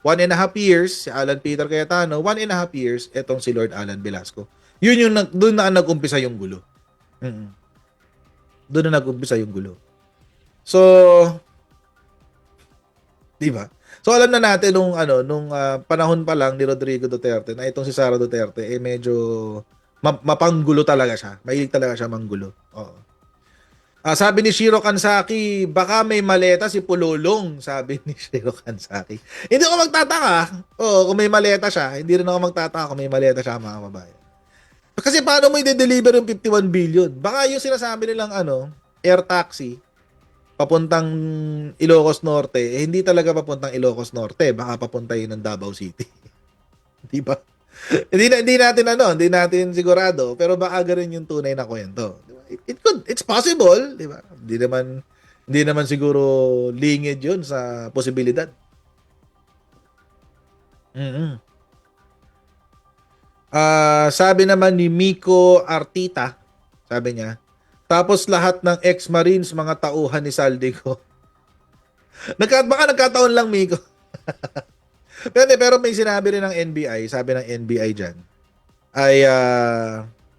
1.5 years si Alan Peter Cayetano, 1.5 years etong si Lord Alan Velasco. Yun yung doon na nag-umpisa yung gulo. Doon na nag-umpisa yung gulo. So, di ba? So alam na natin nung panahon pa lang ni Rodrigo Duterte na itong si Sara Duterte medyo mapanggulo talaga siya. Mahilig talaga siya manggulo. Oo. Sabi ni Shiro Kansaki, baka may maleta si Pululong, sabi ni Shiro Kansaki. Hindi ako magtataka. Kung may maleta siya, hindi rin ako magtataka kung may maleta siya, mga kababayan. Kasi paano mo i-deliver yung 51 billion? Baka yung sinasabi nilang air taxi papuntang Ilocos Norte, hindi talaga papuntang Ilocos Norte, baka papunta yun ng Davao City. Di ba? hindi natin sigurado, pero baka ganun yung tunay na kwento. Diba? It's possible, di ba? Hindi naman siguro lingid yun sa posibilidad. Sabi naman ni Miko Artita, sabi niya, tapos lahat ng ex-marines, mga tauhan ni Saldico. Baka nagkataon lang, Miko. pero may sinabi rin ng NBI, sabi ng NBI dyan, ay,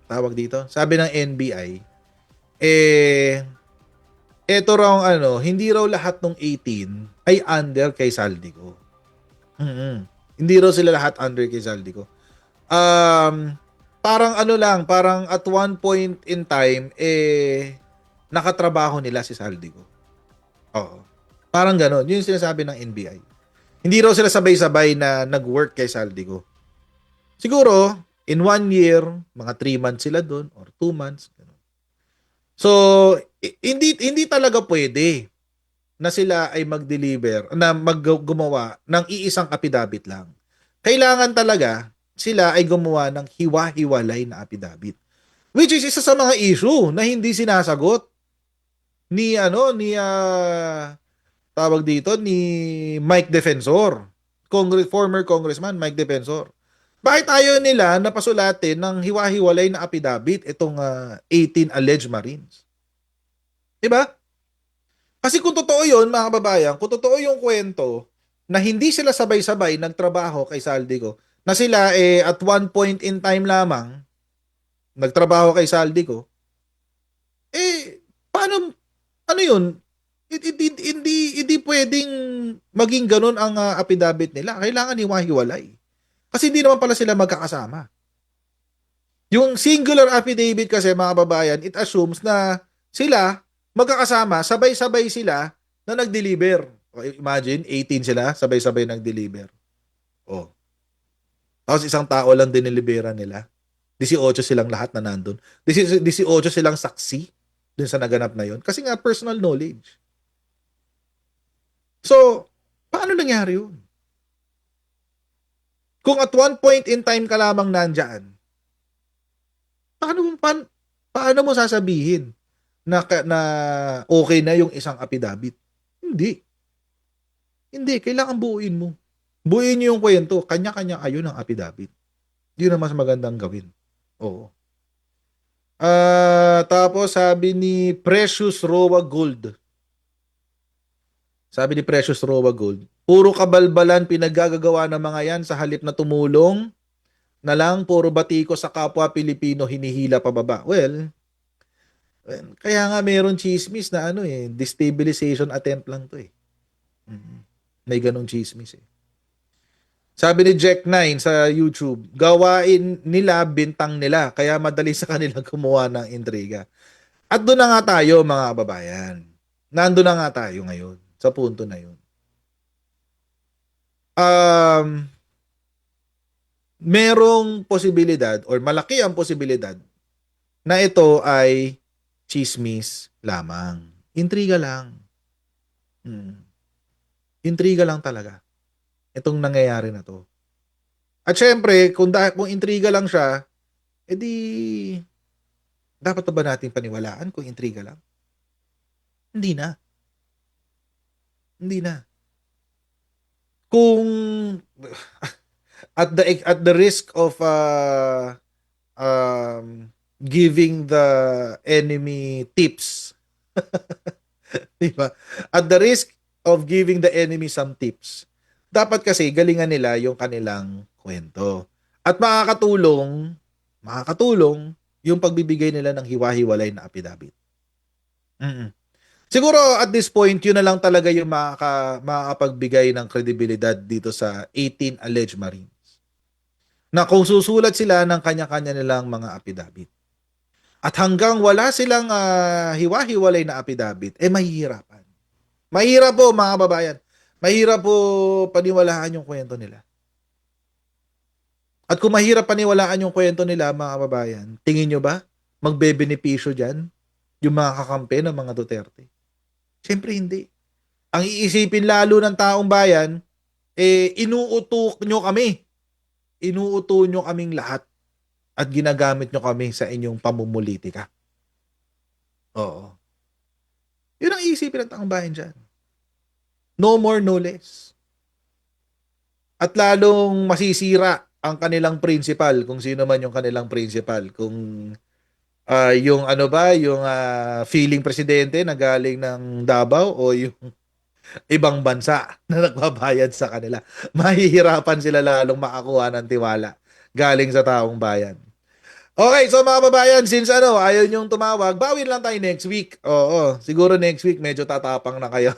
tawag dito, sabi ng NBI, eto raw hindi raw lahat ng 18 ay under kay Saldico. Hindi raw sila lahat under kay Saldico. Parang parang at one point in time, nakatrabaho nila si Saldico. Oo. Parang gano'n. Yun yung sinasabi ng NBI. Hindi raw sila sabay-sabay na nag-work kay Saldico. Siguro, in 1 year, mga 3 months sila doon, or 2 months. Gano'n. So, hindi talaga pwede na sila ay mag-deliver, na gumawa ng iisang affidavit lang. Kailangan talaga sila ay gumawa ng hiwa-hiwalay na affidavit. Which is isa sa mga issue na hindi sinasagot ni tawag dito ni Mike Defensor, former congressman Mike Defensor. Bakit ayaw nila na pasulatin ng hiwa-hiwalay na affidavit itong 18 alleged Marines? 'Di ba? Kasi kung totoo 'yon, mga kababayan, kung totoo yung kwento na hindi sila sabay-sabay nagtrabaho kay Saldico, na sila at one point in time lamang nagtrabaho kay Saldico, paano yun? Hindi pwedeng maging ganun ang affidavit nila. Kailangan hiwa-hiwalay. Kasi hindi naman pala sila magkakasama. Yung singular affidavit kasi, mga kababayan, it assumes na sila magkakasama, sabay-sabay sila na nag-deliver. Imagine, 18 sila, sabay-sabay nag-deliver. Tapos isang tao lang dinilibera nila. 18 silang lahat na nandun. 18 silang saksi dun sa naganap na yon. Kasi nga personal knowledge. So, paano nangyari yun? Kung at one point in time ka lamang nandyan, paano mo sasabihin na okay na yung isang affidavit? Hindi. Kailangan buuin mo. Buuin nyo yung kwento. Kanya-kanya kayo ng affidavit. Yun ang mas magandang gawin. Oo. Tapos sabi ni Precious Roa Gold. Puro kabalbalan pinaggagawa ng mga yan sa halip na tumulong na lang, puro batiko sa kapwa Pilipino hinihila pababa. Well, Kaya nga meron chismis na destabilization attempt lang to eh. May ganong chismis eh. Sabi ni Jack9 sa YouTube, gawain nila, bintang nila, kaya madali sa kanila gumawa ng intriga. At doon na nga tayo mga kababayan. Nandun na nga tayo ngayon sa punto na yun. Merong posibilidad or malaki ang posibilidad na ito ay chismis lamang. Intriga lang. Intriga lang talaga. Itong nangyayari na to. At syempre, kung intriga lang siya, edi dapat ba natin paniwalaan kung intriga lang? Hindi na. Hindi na. Kung at the risk of giving the enemy tips. Diba? At the risk of giving the enemy some tips. Dapat kasi galingan nila yung kanilang kwento. At makakatulong yung pagbibigay nila ng hiwa-hiwalay na affidavit. Siguro at this point, yun na lang talaga yung makakapagbigay ng kredibilidad dito sa 18 alleged Marines. Na kung susulat sila ng kanya-kanya nilang mga affidavit. At hanggang wala silang hiwa-hiwalay na affidavit, mahihirapan. Mahirap po mga babayan. Mahirap po paniwalaan yung kwento nila. At kung mahirap paniwalaan yung kwento nila, mga kababayan, tingin nyo ba magbebenepisyo dyan yung mga kakampi ng mga Duterte? Siyempre hindi. Ang iisipin lalo ng taong bayan, inuuto nyo kami. Inuuto nyo kaming lahat at ginagamit nyo kami sa inyong pamumulitika. Oo. Yun ang iisipin ng taong bayan dyan. No more, no less. At lalong masisira ang kanilang principal, kung sino man yung kanilang principal, kung yung feeling presidente na galing ng Davao o yung ibang bansa na nagbabayad sa kanila. Mahihirapan sila lalong makakuha ng tiwala galing sa taong bayan. Okay, so mga babayan, since ayaw nyong tumawag, bawin lang tayo next week. Oo, siguro next week medyo tatapang na kayo.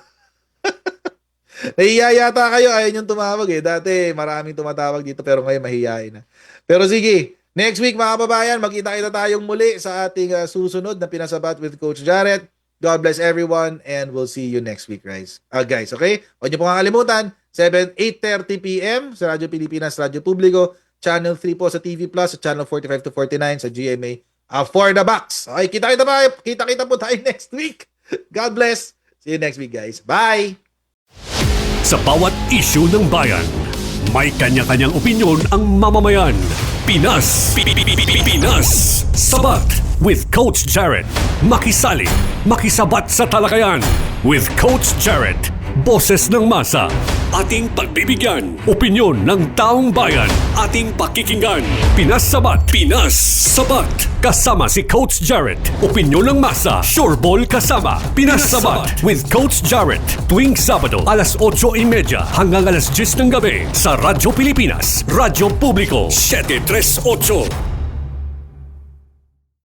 Nahiya yata kayo, ayaw nyong tumawag eh. Dati maraming tumatawag dito pero ngayon mahihain na. Pero sige, next week mga kababayan, magkita-kita tayong muli sa ating susunod na Pinasabat with Coach Jarrett. God bless everyone and we'll see you next week, guys. Guys, okay? Huwag niyo po kakalimutan, 8:30 p.m. sa Radyo Pilipinas, Radyo Publiko, Channel 3 po sa TV Plus, sa Channel 45 to 49 sa GMA for the box. Okay, kita-kita po tayo next week. God bless. See you next week, guys. Bye! Sa bawat issue ng bayan, may kanya-kanyang opinyon ang mamamayan. Pinas Sabat with Coach Jarrett. Makisali, makisabat sa talakayan with Coach Jarrett. Boses ng masa, ating pagbibigyan. Opinyon ng taong bayan, ating pakikinggan. Pinas Sabat kasama si Coach Jarrett. Opinyon ng masa, sureball kasama. Pinas Sabat with Coach Jarrett. Tuwing Sabado, alas 8:30 hanggang alas 10 ng gabi sa Radyo Pilipinas, Radyo Publiko, 738.